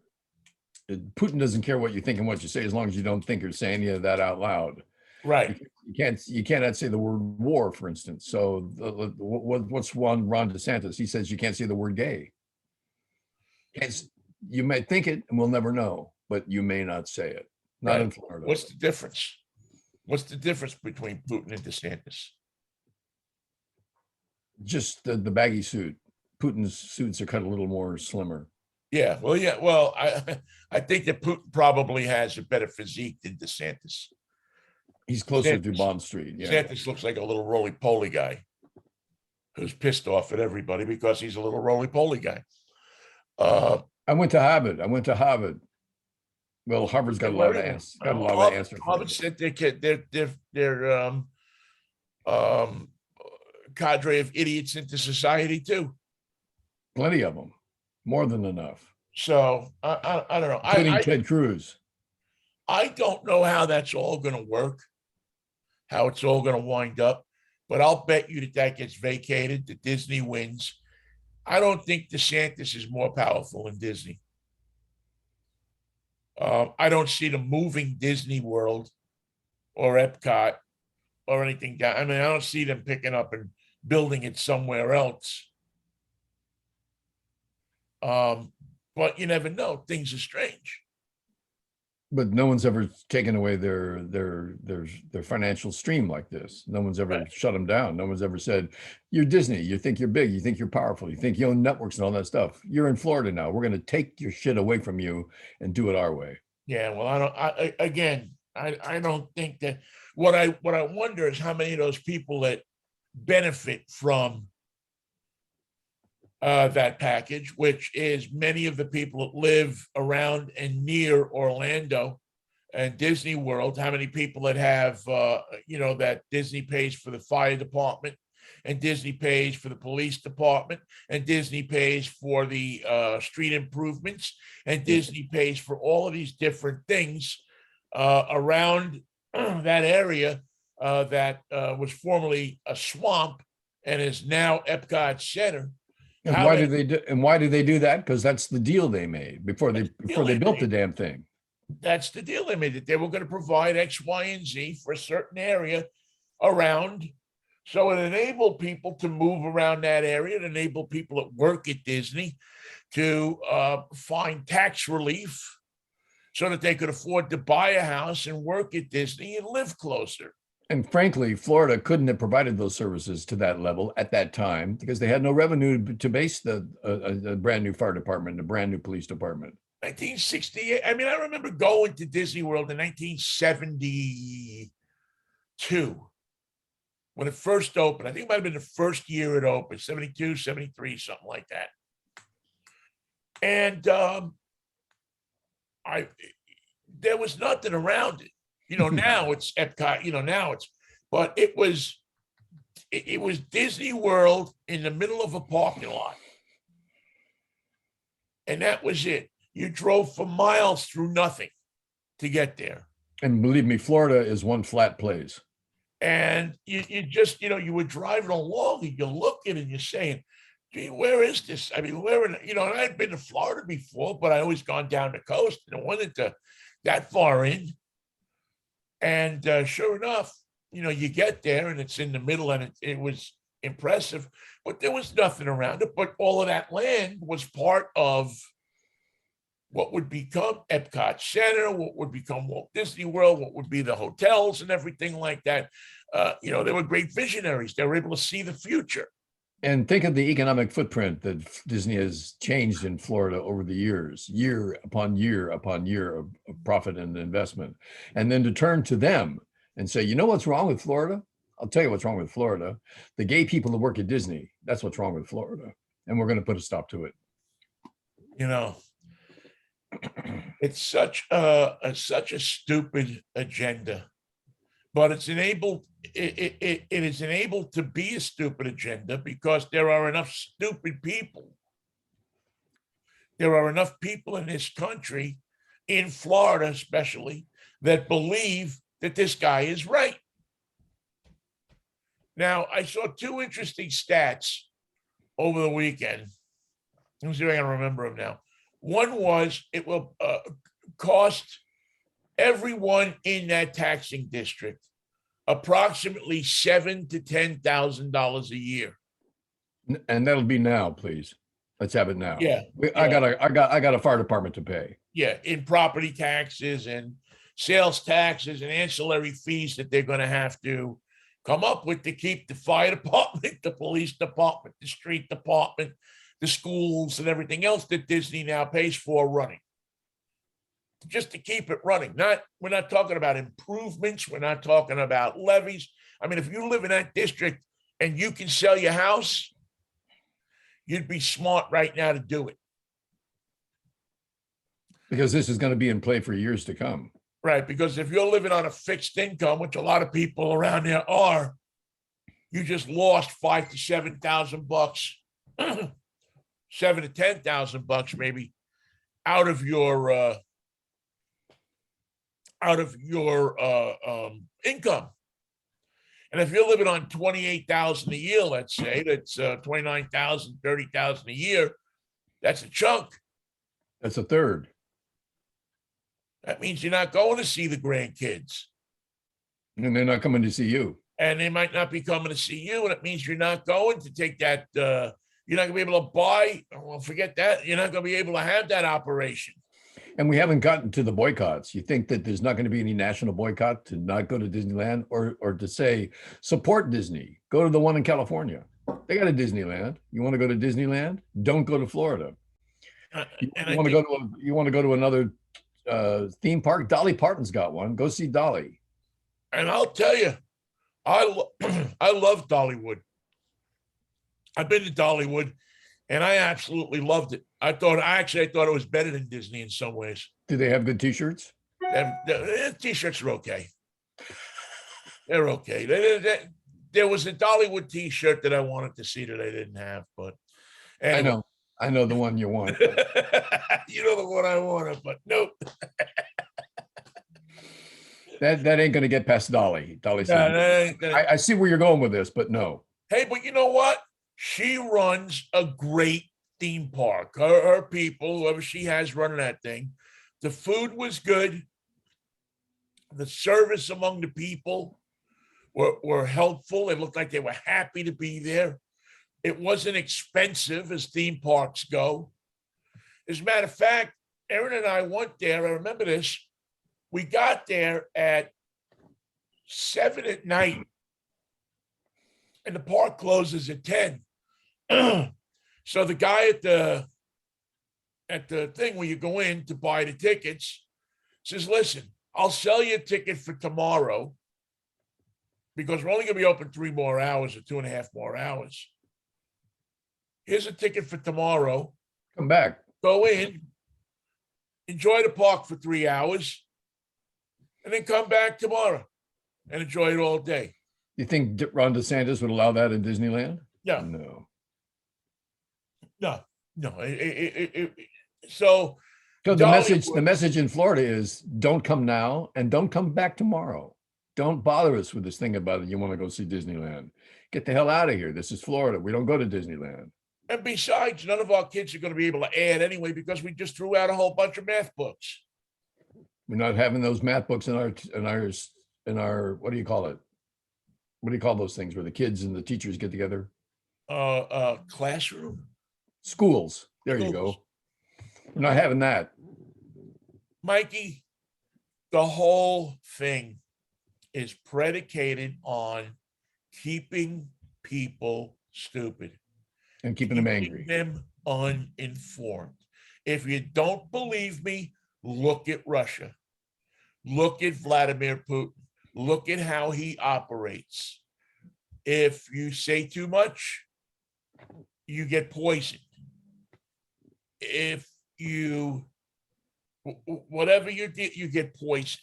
S2: Putin doesn't care what you think and what you say as long as you don't think or say any of that out loud.
S1: Right.
S2: You cannot say the word war, for instance. So what's Ron DeSantis? He says you can't say the word gay. You might think it and we'll never know, but you may not say it. Not in Florida.
S1: What's the difference? What's the difference between Putin and DeSantis?
S2: Just the baggy suit. Putin's suits are cut a little more slimmer.
S1: Yeah, well, I think that Putin probably has a better physique than DeSantis.
S2: He's closer to Bond Street. Yeah.
S1: DeSantis looks like a little roly-poly guy who's pissed off at everybody because he's a little roly-poly guy.
S2: I went to Harvard. Well, Harvard's got a lot of answers.
S1: Harvard said they're cadre of idiots into society too.
S2: Plenty of them. More than enough.
S1: So I don't know.
S2: Including Ted Cruz.
S1: I don't know how that's all going to work, how it's all going to wind up, but I'll bet you that gets vacated, that Disney wins. I don't think DeSantis is more powerful than Disney. I don't see them moving Disney World or Epcot or anything down. I mean, I don't see them picking up and building it somewhere else. But but you never know. Things are strange.
S2: But no one's ever taken away their financial stream like this. No one's ever
S1: Right.
S2: shut them down. No one's ever said, "You're Disney. You think you're big. You think you're powerful. You think you own networks and all that stuff. You're in Florida now. We're going to take your shit away from you and do it our way."
S1: Yeah, well, I don't think that. What I wonder is how many of those people that benefit from that package, which is many of the people that live around and near Orlando and Disney World, how many people that have, that Disney pays for the fire department and Disney pays for the police department and Disney pays for the street improvements and Disney pays for all of these different things around that area that was formerly a swamp and is now Epcot Center.
S2: And why do they do that? Because that's the deal they made before they built the damn thing.
S1: That's the deal they made, that they were going to provide X, Y, and Z for a certain area around. So it enabled people to move around that area. It enabled people that work at Disney to find tax relief so that they could afford to buy a house and work at Disney and live closer.
S2: And frankly, Florida couldn't have provided those services to that level at that time because they had no revenue to base a brand new fire department, a brand new police department.
S1: 1968. I mean, I remember going to Disney World in 1972 when it first opened. I think it might have been the first year it opened, 72, 73, something like that. And there was nothing around it. Now it's Epcot, but it was Disney World in the middle of a parking lot. And that was it. You drove for miles through nothing to get there.
S2: And believe me, Florida is one flat place.
S1: And you just, you were driving along and you're looking and you're saying, gee, where is this? I mean, and I'd been to Florida before, but I always gone down the coast and I wasn't that far in. And sure enough, you get there and it's in the middle and it was impressive, but there was nothing around it. But all of that land was part of what would become Epcot Center, what would become Walt Disney World, what would be the hotels and everything like that. They were great visionaries. They were able to see the future.
S2: And think of the economic footprint that Disney has changed in Florida over the years, year upon year upon year of profit and investment. And then to turn to them and say, you know what's wrong with Florida? I'll tell you what's wrong with Florida. The gay people that work at Disney, that's what's wrong with Florida. And we're going to put a stop to it.
S1: It's such a stupid agenda. But it's enabled. It is enabled to be a stupid agenda because there are enough stupid people. There are enough people in this country, in Florida especially, that believe that this guy is right. Now, I saw two interesting stats over the weekend. Let me see if I can remember them now. One was it will cost everyone in that taxing district approximately $7,000 to $10,000 a year.
S2: And that'll be now, please. Let's have it now.
S1: Yeah.
S2: I got a fire department to pay.
S1: Yeah, in property taxes and sales taxes and ancillary fees that they're going to have to come up with to keep the fire department, the police department, the street department, the schools and everything else that Disney now pays for running. Just to keep it running. We're not talking about improvements. We're not talking about levies. I mean, if you live in that district and you can sell your house, you'd be smart right now to do it.
S2: Because this is going to be in play for years to come.
S1: Right. Because if you're living on a fixed income, which a lot of people around there are, you just lost $5,000 to $7,000, $7,000 to $10,000 maybe out of your income. And if you're living on $28,000 a year, let's say that's $29,000, $30,000 a year, that's a chunk.
S2: That's a third.
S1: That means you're not going to see the grandkids.
S2: And they're not coming to see you.
S1: And they might not be coming to see you. And it means you're not going to take that You're not going to be able to buy. Well, forget that. You're not going to be able to have that operation.
S2: And we haven't gotten to the boycotts. You think that there's not going to be any national boycott to not go to Disneyland, or to say support Disney, go to the one in California. They got a Disneyland. You want to go to Disneyland? Don't go to Florida. You want to go to another theme park? Dolly Parton's got one. Go see Dolly.
S1: And I'll tell you, I love Dollywood. I've been to Dollywood, and I absolutely loved it. I thought it was better than Disney in some ways.
S2: Do they have good T-shirts?
S1: The T-shirts are okay. They're okay. There was a Dollywood T-shirt that I wanted to see that I didn't have, but anyway.
S2: I know the one you want.
S1: You know the one I wanted, but nope.
S2: That ain't going to get past Dolly. Dolly's. I see where you're going with this, but no.
S1: Hey, but you know what? She runs a great theme park. Her people, whoever she has running that thing, the food was good. The service among the people were helpful. It looked like they were happy to be there. It wasn't expensive as theme parks go. As a matter of fact, Erin and I went there. I remember this. We got there at 7 at night, and the park closes at 10. So the guy at the thing where you go in to buy the tickets says, "Listen, I'll sell you a ticket for tomorrow because we're only going to be open 3 more hours or 2.5 more hours. Here's a ticket for tomorrow.
S2: Come back.
S1: Go in, enjoy the park for 3 hours, and then come back tomorrow and enjoy it all day."
S2: You think Ron DeSantis would allow that in Disneyland?
S1: Yeah.
S2: No.
S1: So
S2: the message in Florida is don't come now and don't come back tomorrow. Don't bother us with this thing about it. You want to go see Disneyland. Get the hell out of here. This is Florida. We don't go to Disneyland.
S1: And besides, none of our kids are going to be able to add anyway because we just threw out a whole bunch of math books.
S2: We're not having those math books in our what do you call it? What do you call those things where the kids and the teachers get together?
S1: Classroom.
S2: Schools. There you go. We're not having that.
S1: Mikey, the whole thing is predicated on keeping people stupid.
S2: And keeping them angry.
S1: Them uninformed. If you don't believe me, look at Russia. Look at Vladimir Putin. Look at how he operates. If you say too much, you get poisoned. If you, whatever you do, you get poisoned.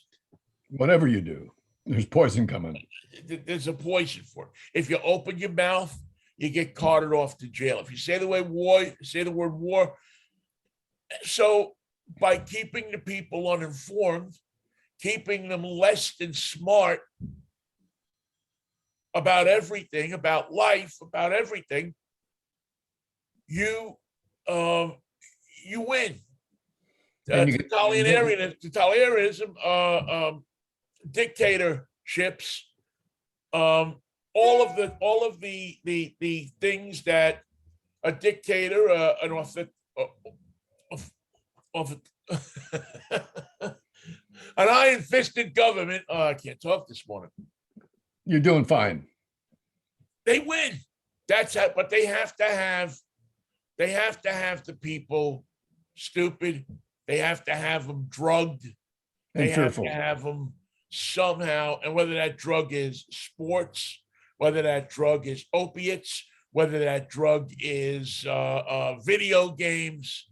S2: Whatever you do, there's poison coming.
S1: There's a poison for it. If you open your mouth, you get carted off to jail. If you say the word war. So by keeping the people uninformed, keeping them less than smart about everything, about life, about everything, you win. Totalitarianism, dictatorships, all of the things that a dictator, an iron-fisted government. I can't talk this morning.
S2: You're doing fine.
S1: They win. That's how, but they have to have the people stupid. They have to have them drugged. They have to have them somehow. And whether that drug is sports, whether that drug is opiates, whether that drug is video games,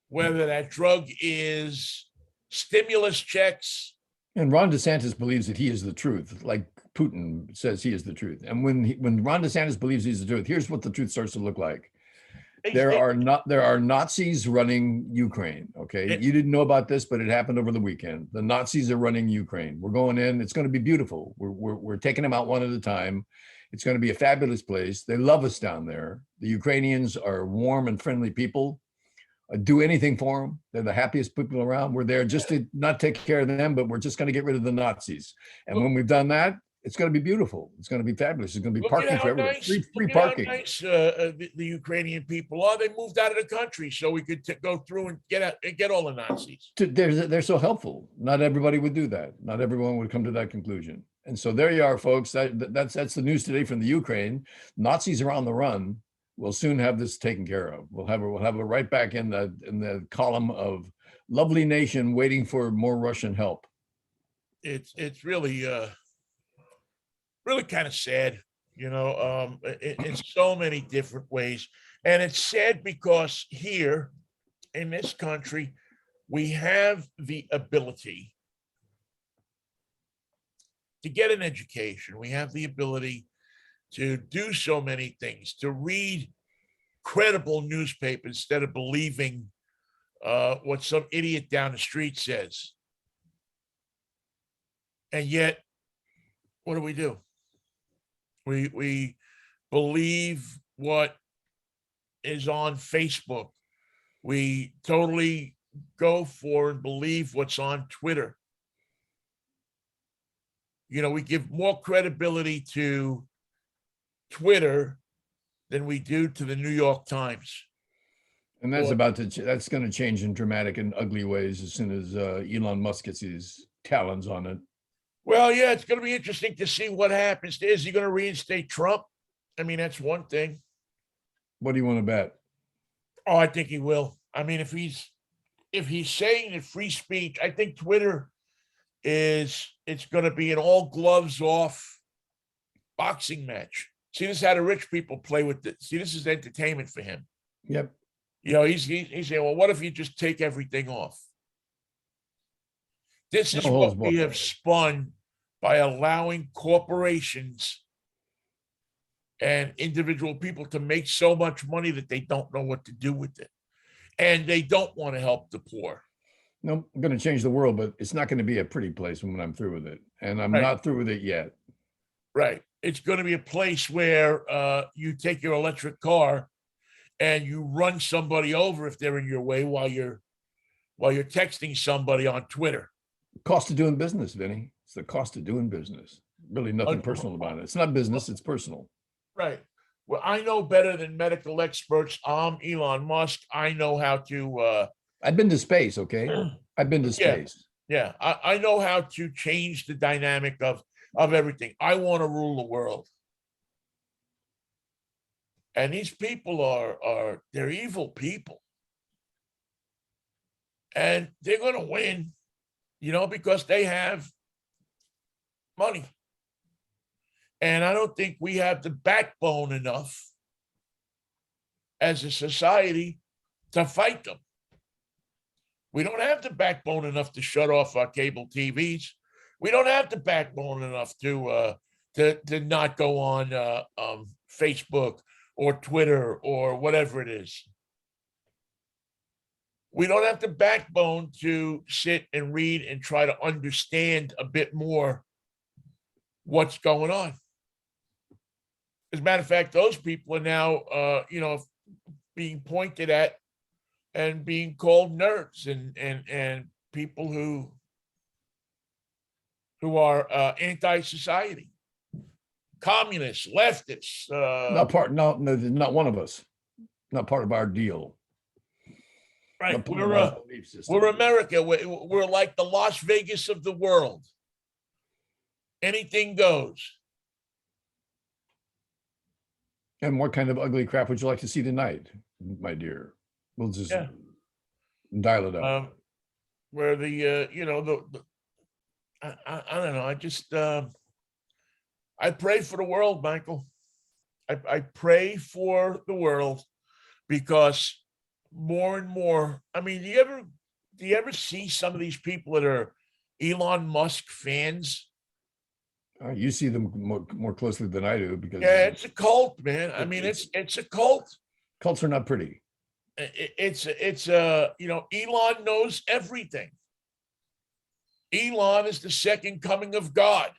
S1: whether that drug is stimulus checks.
S2: And Ron DeSantis believes that he is the truth, like Putin says he is the truth. And when Ron DeSantis believes he's the truth, here's what the truth starts to look like. There are Nazis running Ukraine. Okay, you didn't know about this, but it happened over the weekend. The Nazis are running Ukraine. We're going in. It's going to be beautiful. We're taking them out one at a time. It's going to be a fabulous place. They love us down there. The Ukrainians are warm and friendly people. Do anything for them. They're the happiest people around. We're there just to not take care of them, but we're just going to get rid of the Nazis. And when we've done that, It's going to be beautiful. It's going to be fabulous. It's going to be
S1: Look at
S2: parking
S1: how
S2: for everywhere.
S1: nice,
S2: Free
S1: look at how
S2: parking.
S1: nice the Ukrainian people are. They moved out of the country so we could go through and get all the Nazis.
S2: They're so helpful. Not everybody would do that. Not everyone would come to that conclusion. And so there you are, folks. That's the news today from the Ukraine. Nazis are on the run. We'll soon have this taken care of. We'll have it right back in the column of lovely nation waiting for more Russian help.
S1: It's really really kind of sad, in so many different ways. And it's sad because here in this country, we have the ability to get an education. We have the ability to do so many things, to read credible newspapers instead of believing what some idiot down the street says. And yet, what do? We believe what is on Facebook. We totally go for and believe what's on Twitter. We give more credibility to Twitter than we do to the New York Times.
S2: And that's that's going to change in dramatic and ugly ways as soon as Elon Musk gets his talons on it.
S1: Well, yeah, it's going to be interesting to see what happens. Is he going to reinstate Trump? I mean, that's one thing.
S2: What do you want to bet?
S1: Oh, I think he will. I mean, if he's saying that free speech, I think Twitter it's going to be an all gloves off boxing match. See, this is how the rich people play with it. See, this is entertainment for him.
S2: Yep.
S1: He's saying, well, what if you just take everything off? This is what we have spun by allowing corporations and individual people to make so much money that they don't know what to do with it. And they don't want to help the poor.
S2: No, I'm going to change the world, but it's not going to be a pretty place when I'm through with it. And I'm not through with it yet.
S1: Right. It's going to be a place where you take your electric car and you run somebody over if they're in your way while you're texting somebody on Twitter.
S2: Cost of doing business, Vinny. It's the cost of doing business. Really nothing personal about it. It's not business, it's personal.
S1: Right. Well, I know better than medical experts. I'm Elon Musk. I know how to
S2: I've been to space, okay? I've been to space.
S1: Yeah. I know how to change the dynamic of everything. I want to rule the world. And these people they're evil people. And they're going to win, because they have money. And I don't think we have the backbone enough as a society to fight them. We don't have the backbone enough to shut off our cable TVs. We don't have the backbone enough to not go on Facebook or Twitter or whatever it is. We don't have the backbone to sit and read and try to understand a bit more what's going on. As a matter of fact, those people are now, being pointed at and being called nerds and people who are anti-society, communists, leftists.
S2: Not one of us. Not part of our deal.
S1: Right. We're America. We're like the Las Vegas of the world. Anything goes.
S2: And what kind of ugly crap would you like to see tonight, my dear? We'll just dial it up.
S1: Where I don't know. I just I pray for the world, Michael. I pray for the world because more and more. I mean, do you ever see some of these people that are Elon Musk fans?
S2: You see them more closely than I do because
S1: it's a cult, man. I mean, it's a cult.
S2: Cults are not pretty.
S1: It's Elon knows everything. Elon is the second coming of God.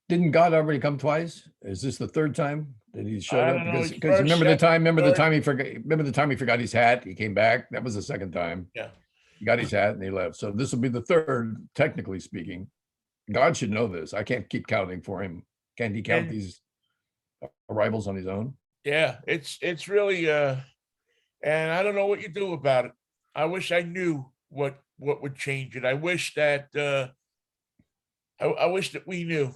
S2: Didn't God already come twice? Is this the third time that he showed up? Because
S1: remember
S2: the time he forgot his hat, he came back. That was the second time.
S1: Yeah.
S2: He got his hat and he left. So this will be the third, technically speaking. God should know this. I can't keep counting for him. Can't he count
S1: And
S2: these arrivals on his own?
S1: yeah, it's really and I don't know what you do about it. I wish I knew what would change it. I wish that I wish that we knew.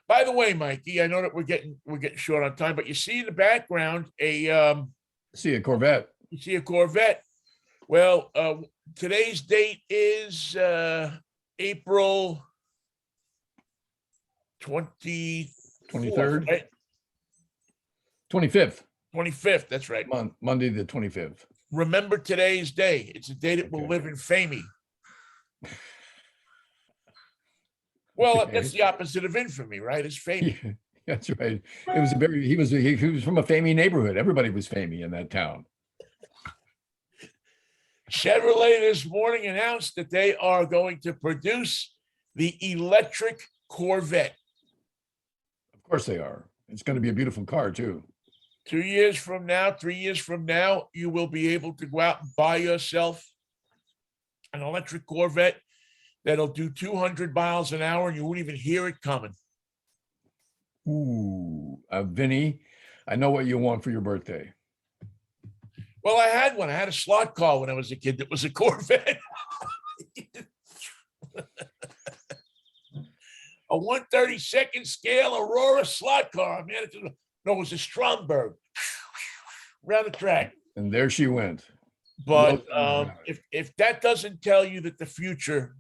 S1: By the way, Mikey, I know that we're getting short on time, but you see in the background
S2: See a Corvette.
S1: you see a Corvette. Well, today's date is April
S2: 23rd,
S1: right?
S2: 25th,
S1: 25th. That's right.
S2: Monday the 25th.
S1: Remember today's day. It's a day that will
S2: Okay.
S1: live in infamy. Well,
S2: Okay.
S1: that's the opposite of infamy, right? It's fame.
S2: Yeah, that's right. It was he was from a famous neighborhood. Everybody was famous in that town.
S1: Chevrolet this morning announced that they are going to produce the electric Corvette.
S2: Of course they are. It's going to be a beautiful car too.
S1: 2 years from now, 3 years from now, you will be able to go out and buy yourself an electric Corvette that'll do 200 miles an hour and you won't even hear it coming.
S2: Ooh, Vinnie, I know what you want for your birthday.
S1: Well, I had one. I had a slot car when I was a kid that was a Corvette. A 132nd scale Aurora slot car, man. No, it was a Stromberg. Around the track.
S2: And there she went.
S1: But if that doesn't tell you that the future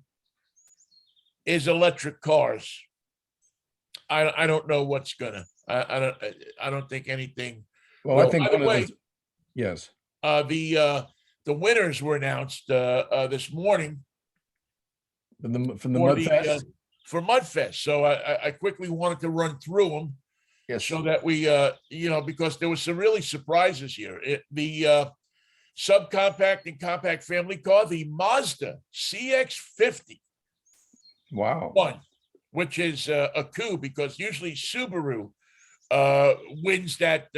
S1: is electric cars, I don't know what's gonna. I don't think anything.
S2: Well,
S1: Well,
S2: I think
S1: by the
S2: one of
S1: way,
S2: those. Yes.
S1: the winners were announced this morning
S2: From the
S1: for
S2: Mudfest.
S1: For Mudfest. So I quickly wanted to run through them
S2: Yes.
S1: so that we because there was some really surprises here. The subcompact and compact family car, the Mazda CX-50
S2: Wow.
S1: won, which is a coup because usually Subaru wins that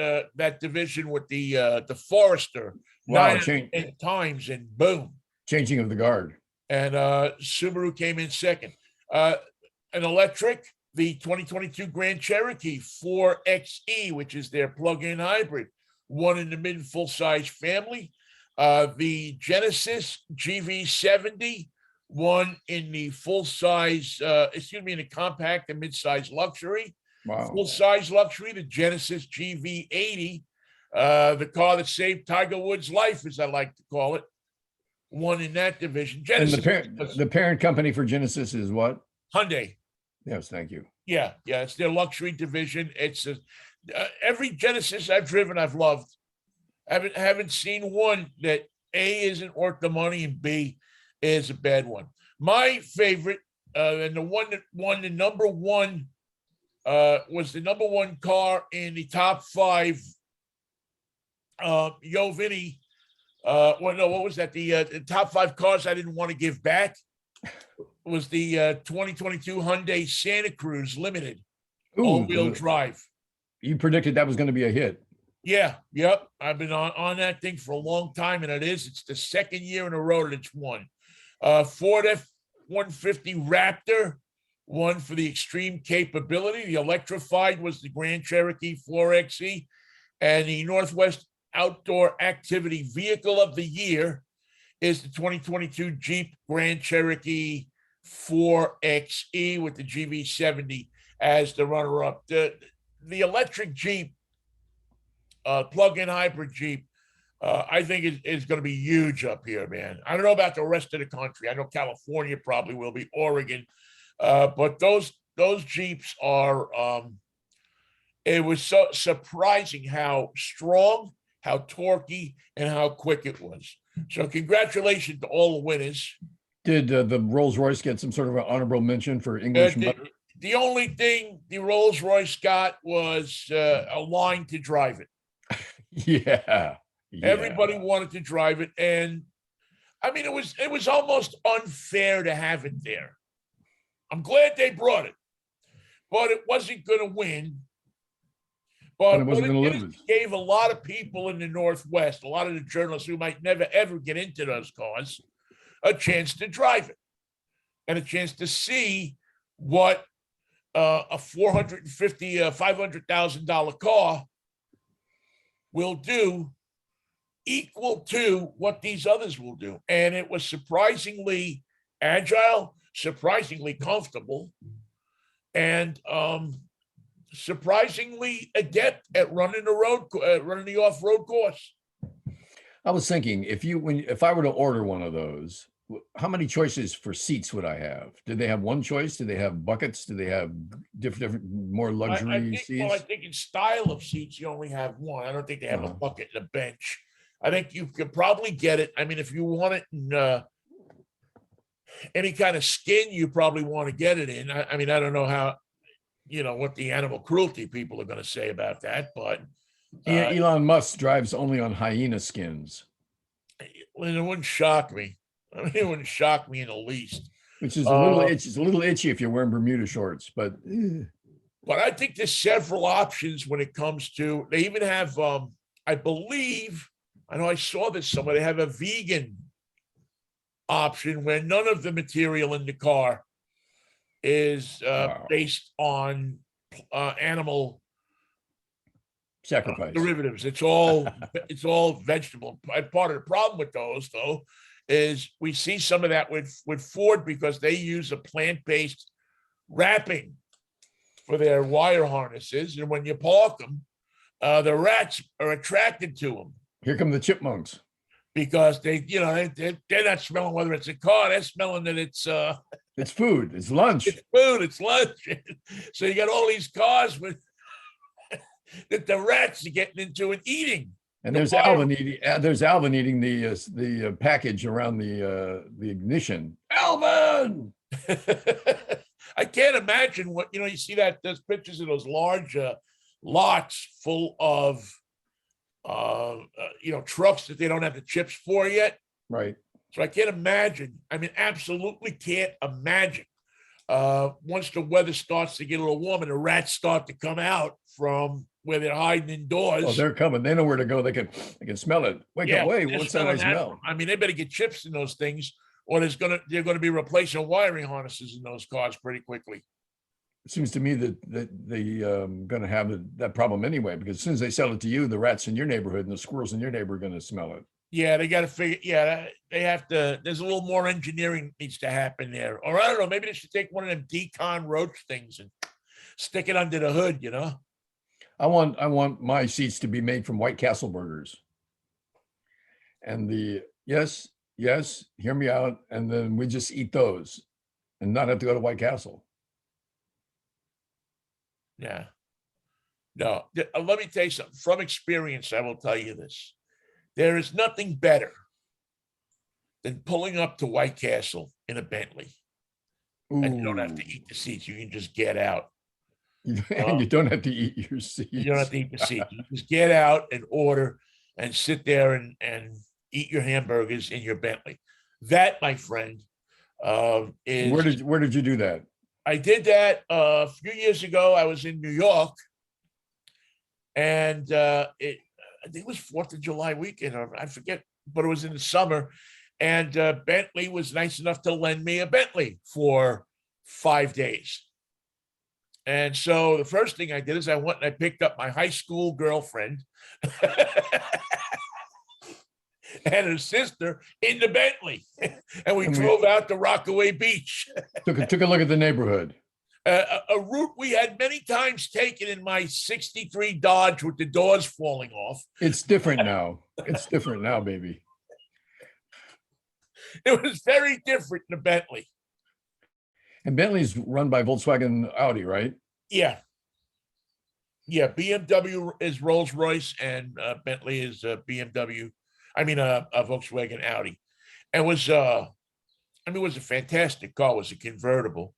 S1: division with the Forester
S2: Wow.
S1: 9 times, and boom.
S2: Changing of the guard.
S1: And Subaru came in second. An electric, the 2022 Grand Cherokee 4XE, which is their plug-in hybrid, won in the mid full-size family. The Genesis GV70 won in the full-size, in the compact and mid-size luxury.
S2: Wow.
S1: Full-size luxury, the Genesis GV80, the car that saved Tiger Woods' life, as I like to call it, won in that division. Genesis,
S2: And the parent company for Genesis is what?
S1: Hyundai.
S2: Yes, thank you.
S1: Yeah, it's their luxury division. It's every Genesis I've driven, I've loved. Haven't seen one that A isn't worth the money and B is a bad one. My favorite, and the one that won the number one, was the number one car in the top 5. Vinnie. Well, no, what was that? The top 5 cars I didn't want to give back was the 2022 Hyundai Santa Cruz Limited all-wheel drive.
S2: You predicted that was going to be a hit.
S1: Yeah, yep. I've been on that thing for a long time, and it's the second year in a row that it's won. Ford F-150 Raptor won for the extreme capability. The electrified was the Grand Cherokee 4XE, and the Northwest Outdoor Activity Vehicle of the Year is the 2022 Jeep Grand Cherokee 4XE with the GV70 as the runner-up. The electric Jeep, plug-in hybrid Jeep, I think is going to be huge up here, man. I don't know about the rest of the country. I know California probably will be, Oregon, but those Jeeps are. It was so surprising how strong, how torquey, and how quick it was. So congratulations to all the winners.
S2: Did the Rolls-Royce get some sort of an honorable mention for English mother?
S1: The only thing the Rolls-Royce got was a line to drive it.
S2: Yeah.
S1: Everybody wanted to drive it, and I mean, it was almost unfair to have it there. I'm glad they brought it, but it wasn't going to win. But
S2: it wasn't going to lose.
S1: Gave a lot of people in the Northwest, a lot of the journalists who might never ever get into those cars, a chance to drive it and a chance to see what a $450,000, $500,000 car will do equal to what these others will do. And it was surprisingly agile, surprisingly comfortable, and surprisingly adept at running the off-road course.
S2: I was thinking if I were to order one of those, how many choices for seats would I have? Did they have one choice? Do they have buckets? Do they have different more luxury seats?
S1: I think in style of seats, you only have one. I don't think they have a bucket and a bench. I think you could probably get it. I mean, if you want it in any kind of skin, you probably want to get it in. I mean, I don't know how, what the animal cruelty people are going to say about that, but
S2: Elon Musk drives only on hyena skins.
S1: It wouldn't shock me. I mean, it wouldn't shock me in the least.
S2: Which is a little itchy. It's a little itchy if you're wearing Bermuda shorts, but
S1: I think there's several options when it comes to. They even have, I believe, I know I saw this somewhere. They have a vegan option where none of the material in the car is based on animal
S2: sacrifice
S1: derivatives. It's all vegetable. Part of the problem with those, though, is we see some of that with Ford because they use a plant-based wrapping for their wire harnesses, and when you park them, the rats are attracted to them.
S2: Here come the chipmunks.
S1: Because they're not smelling whether it's a car, they're smelling that it's
S2: food, it's lunch.
S1: It's food, it's lunch. So you got all these cars with that the rats are getting into and eating.
S2: And there's Alvin eating. There's Alvin eating the package around the ignition. Alvin.
S1: I can't imagine what you see those pictures of those large lots full of trucks that they don't have the chips for yet.
S2: Right.
S1: So I can't imagine. I mean, absolutely can't imagine. Once the weather starts to get a little warm and the rats start to come out from where they're hiding indoors.
S2: Oh, they're coming. They know where to go. They can smell it. Wait, what's that I smell?
S1: I mean, they better get chips in those things, or they're going to be replacing wiring harnesses in those cars pretty quickly.
S2: It seems to me that they going to have that problem anyway, because as soon as they sell it to you, the rats in your neighborhood and the squirrels in your neighborhood are going to smell it.
S1: Yeah, they got to figure. Yeah, they have to. There's a little more engineering needs to happen there, or I don't know. Maybe they should take one of them decon roach things and stick it under the hood.
S2: I want my seats to be made from White Castle burgers. And yes, hear me out, and then we just eat those, and not have to go to White Castle.
S1: Yeah. No, let me tell you something. From experience, I will tell you this. There is nothing better than pulling up to White Castle in a Bentley.
S2: Ooh.
S1: And you don't have to eat the seats. You can just get out.
S2: And you don't have to eat your seats.
S1: You don't have to eat the seats. You just get out and order and sit there and eat your hamburgers in your Bentley. That, my friend, is...
S2: Where did you do that?
S1: I did that a few years ago. I was in New York, and I think it was 4th of July weekend, or I forget, but it was in the summer. And Bentley was nice enough to lend me a Bentley for 5 days. And so the first thing I did is I went and I picked up my high school girlfriend and her sister in the Bentley. And we drove out to Rockaway Beach.
S2: Took a look at the neighborhood.
S1: A route we had many times taken in my 63 Dodge with the doors falling off.
S2: It's different now. It's different now, baby.
S1: It was very different in the Bentley.
S2: And Bentley's run by Volkswagen Audi, right?
S1: Yeah. Yeah, BMW is Rolls-Royce and Bentley is BMW. I mean, a Volkswagen Audi. And it was a fantastic car. It was a convertible.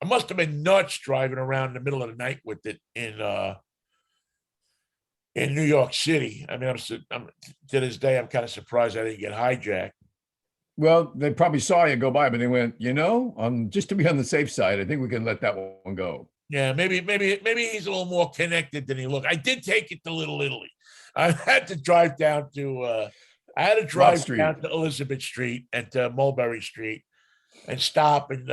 S1: I must have been nuts driving around in the middle of the night with it in New York City. I mean, to this day, I'm kind of surprised I didn't get hijacked.
S2: Well, they probably saw you go by, but they went, just to be on the safe side, I think we can let that one go.
S1: Yeah, maybe he's a little more connected than he looked. I did take it to Little Italy. I had to drive down to down to Elizabeth Street and to Mulberry Street and stop and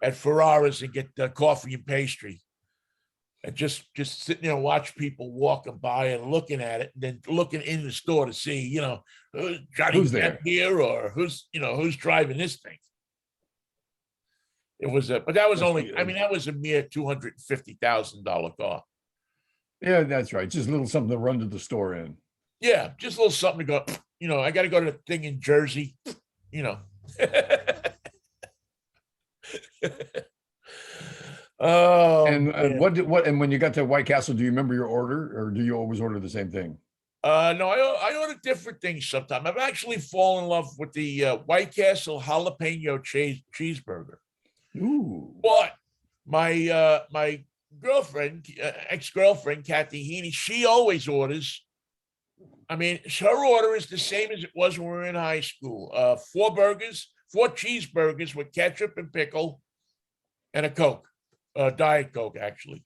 S1: at Ferrara's and get coffee and pastry. And just sitting there and watch people walking by and looking at it, and then looking in the store to see, Johnny
S2: Who's
S1: Depp
S2: there?
S1: here, or who's driving this thing. It was but that was only, I mean, that was a mere $250,000 car.
S2: Yeah, that's right. Just a little something to run to the store in.
S1: Yeah, just a little something to go, I got to go to the thing in Jersey, Oh,
S2: And
S1: man.
S2: what? And when you got to White Castle, do you remember your order, or do you always order the same thing?
S1: No, I order different things sometimes. I've actually fallen in love with the White Castle jalapeno cheeseburger.
S2: Ooh,
S1: But my girlfriend, ex-girlfriend, Kathy Heaney, she always orders. I mean, her order is the same as it was when we were in high school. 4 cheeseburgers with ketchup and pickle, and a Coke, Diet Coke, actually.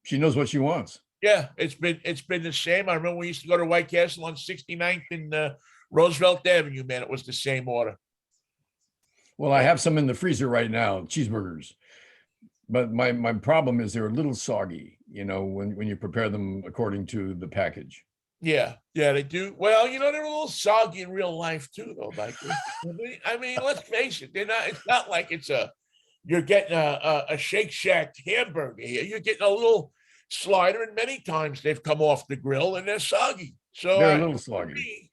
S2: she knows what she wants.
S1: Yeah, it's been the same. I remember we used to go to White Castle on 69th and Roosevelt Avenue, man. It was the same order.
S2: Well, I have some in the freezer right now, cheeseburgers. But my problem is they're a little soggy, when you prepare them according to the package.
S1: Yeah, they do. Well, they're a little soggy in real life too, though, Mikey. I mean, let's face it, they're not. It's not like you're getting a Shake Shack hamburger here. You're getting a little slider, and many times they've come off the grill and they're soggy. So
S2: They're a little soggy.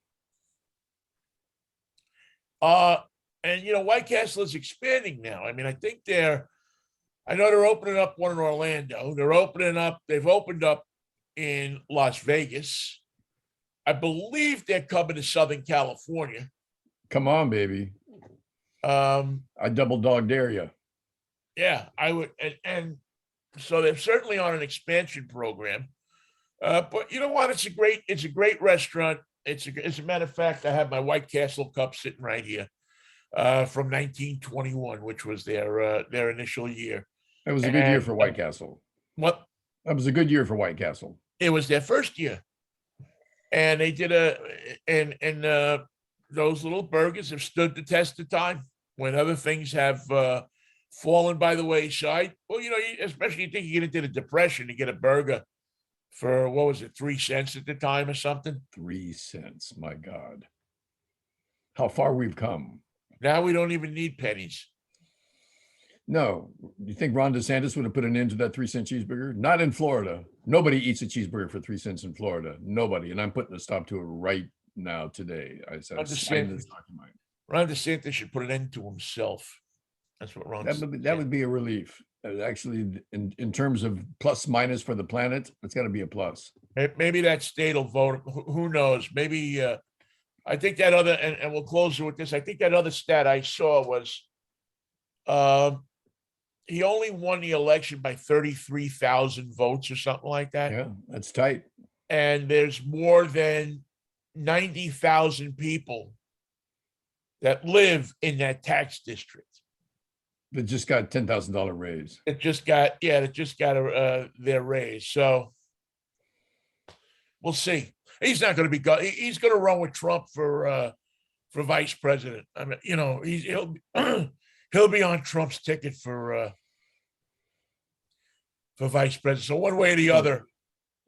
S1: And White Castle is expanding now. I mean, I know they're opening up one in Orlando. They've opened up in Las Vegas. I believe they're coming to Southern California.
S2: Come on, baby. I double dog dare you.
S1: Yeah, I would. And so they're certainly on an expansion program. But you know what? It's a great restaurant. As a matter of fact, I have my White Castle cup sitting right here from 1921, which was their initial year.
S2: It was a good year for White Castle.
S1: What?
S2: That was a good year for White Castle.
S1: It was their first year. And they did those little burgers have stood the test of time when other things have fallen by the wayside. Well, especially you think you get into the Depression to get a burger for, what was it, 3 cents at the time or something?
S2: 3 cents, my God. How far we've come.
S1: Now we don't even need pennies.
S2: No. You think Ron DeSantis would have put an end to that 3-cent cheeseburger? Not in Florida. Nobody eats a cheeseburger for 3 cents in Florida. Nobody. And I'm putting a stop to it right now today. I said,
S1: Ron DeSantis should put an end to himself. That's what Ron said.
S2: That would be a relief. Actually, in terms of plus minus for the planet, it's got to be a plus.
S1: Maybe that state will vote. Who knows? Maybe I think that other, and we'll close it with this. I think that other stat I saw was he only won the election by 33,000 votes or something like that.
S2: Yeah, that's tight.
S1: And there's more than 90,000 people that live in that tax district.
S2: That just got $10,000 raise.
S1: It just got their raise. So we'll see. He's not going to be. He's going to run with Trump for vice president. I mean, he'll be on Trump's ticket for vice president. So one way or the other.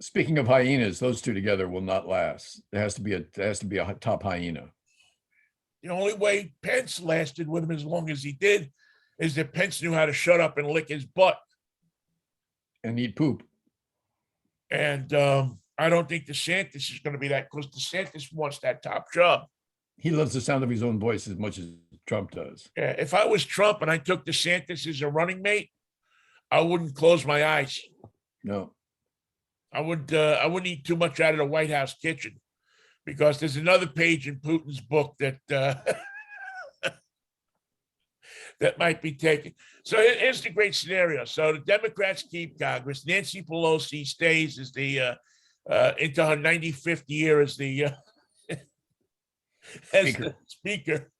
S2: Speaking of hyenas, those two together will not last. There has to be a top hyena.
S1: The only way Pence lasted with him as long as he did is that Pence knew how to shut up and lick his butt
S2: and eat poop.
S1: And I don't think DeSantis is going to be that, because DeSantis wants that top job.
S2: He loves the sound of his own voice as much as Trump does.
S1: Yeah, if I was Trump and I took DeSantis as a running mate, I wouldn't close my eyes.
S2: No.
S1: I wouldn't eat too much out of the White House kitchen, because there's another page in Putin's book that that might be taken. So here's the great scenario. So the Democrats keep Congress. Nancy Pelosi stays as the into her 95th year as the speaker.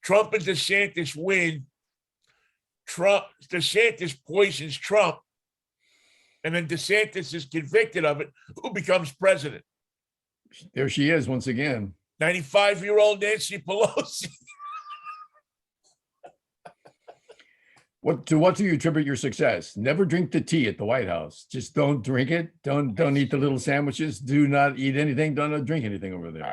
S1: Trump and DeSantis win. DeSantis poisons Trump, and then DeSantis is convicted of it. Who becomes president?
S2: There she is once again.
S1: 95-year-old Nancy Pelosi.
S2: What do you attribute your success? Never drink the tea at the White House. Just don't drink it. Don't eat the little sandwiches. Do not eat anything. Don't drink anything over there.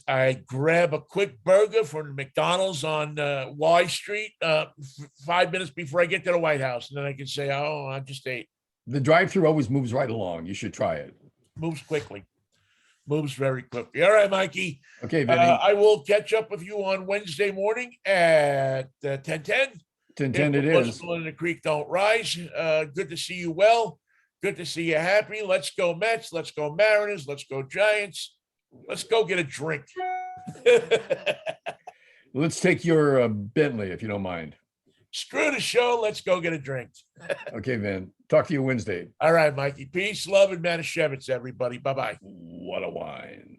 S1: I grab a quick burger from McDonald's on Y Street 5 minutes before I get to the White House, and then I can say, "Oh, I just ate."
S2: The drive-through always moves right along. You should try it.
S1: Moves quickly. Moves very quickly. All right, Mikey.
S2: Okay, Vinny.
S1: I will catch up with you on Wednesday morning at 10:10.
S2: 10:10 it is.
S1: In the creek don't rise. Good to see you well. Good to see you happy. Let's go Mets. Let's go Mariners. Let's go Giants. Let's go get a drink.
S2: Let's take your Bentley, if you don't mind.
S1: Screw the show. Let's go get a drink.
S2: Okay, Vin. Talk to you Wednesday.
S1: All right, Mikey. Peace, love, and Manischewitz, everybody. Bye-bye.
S2: What a wine.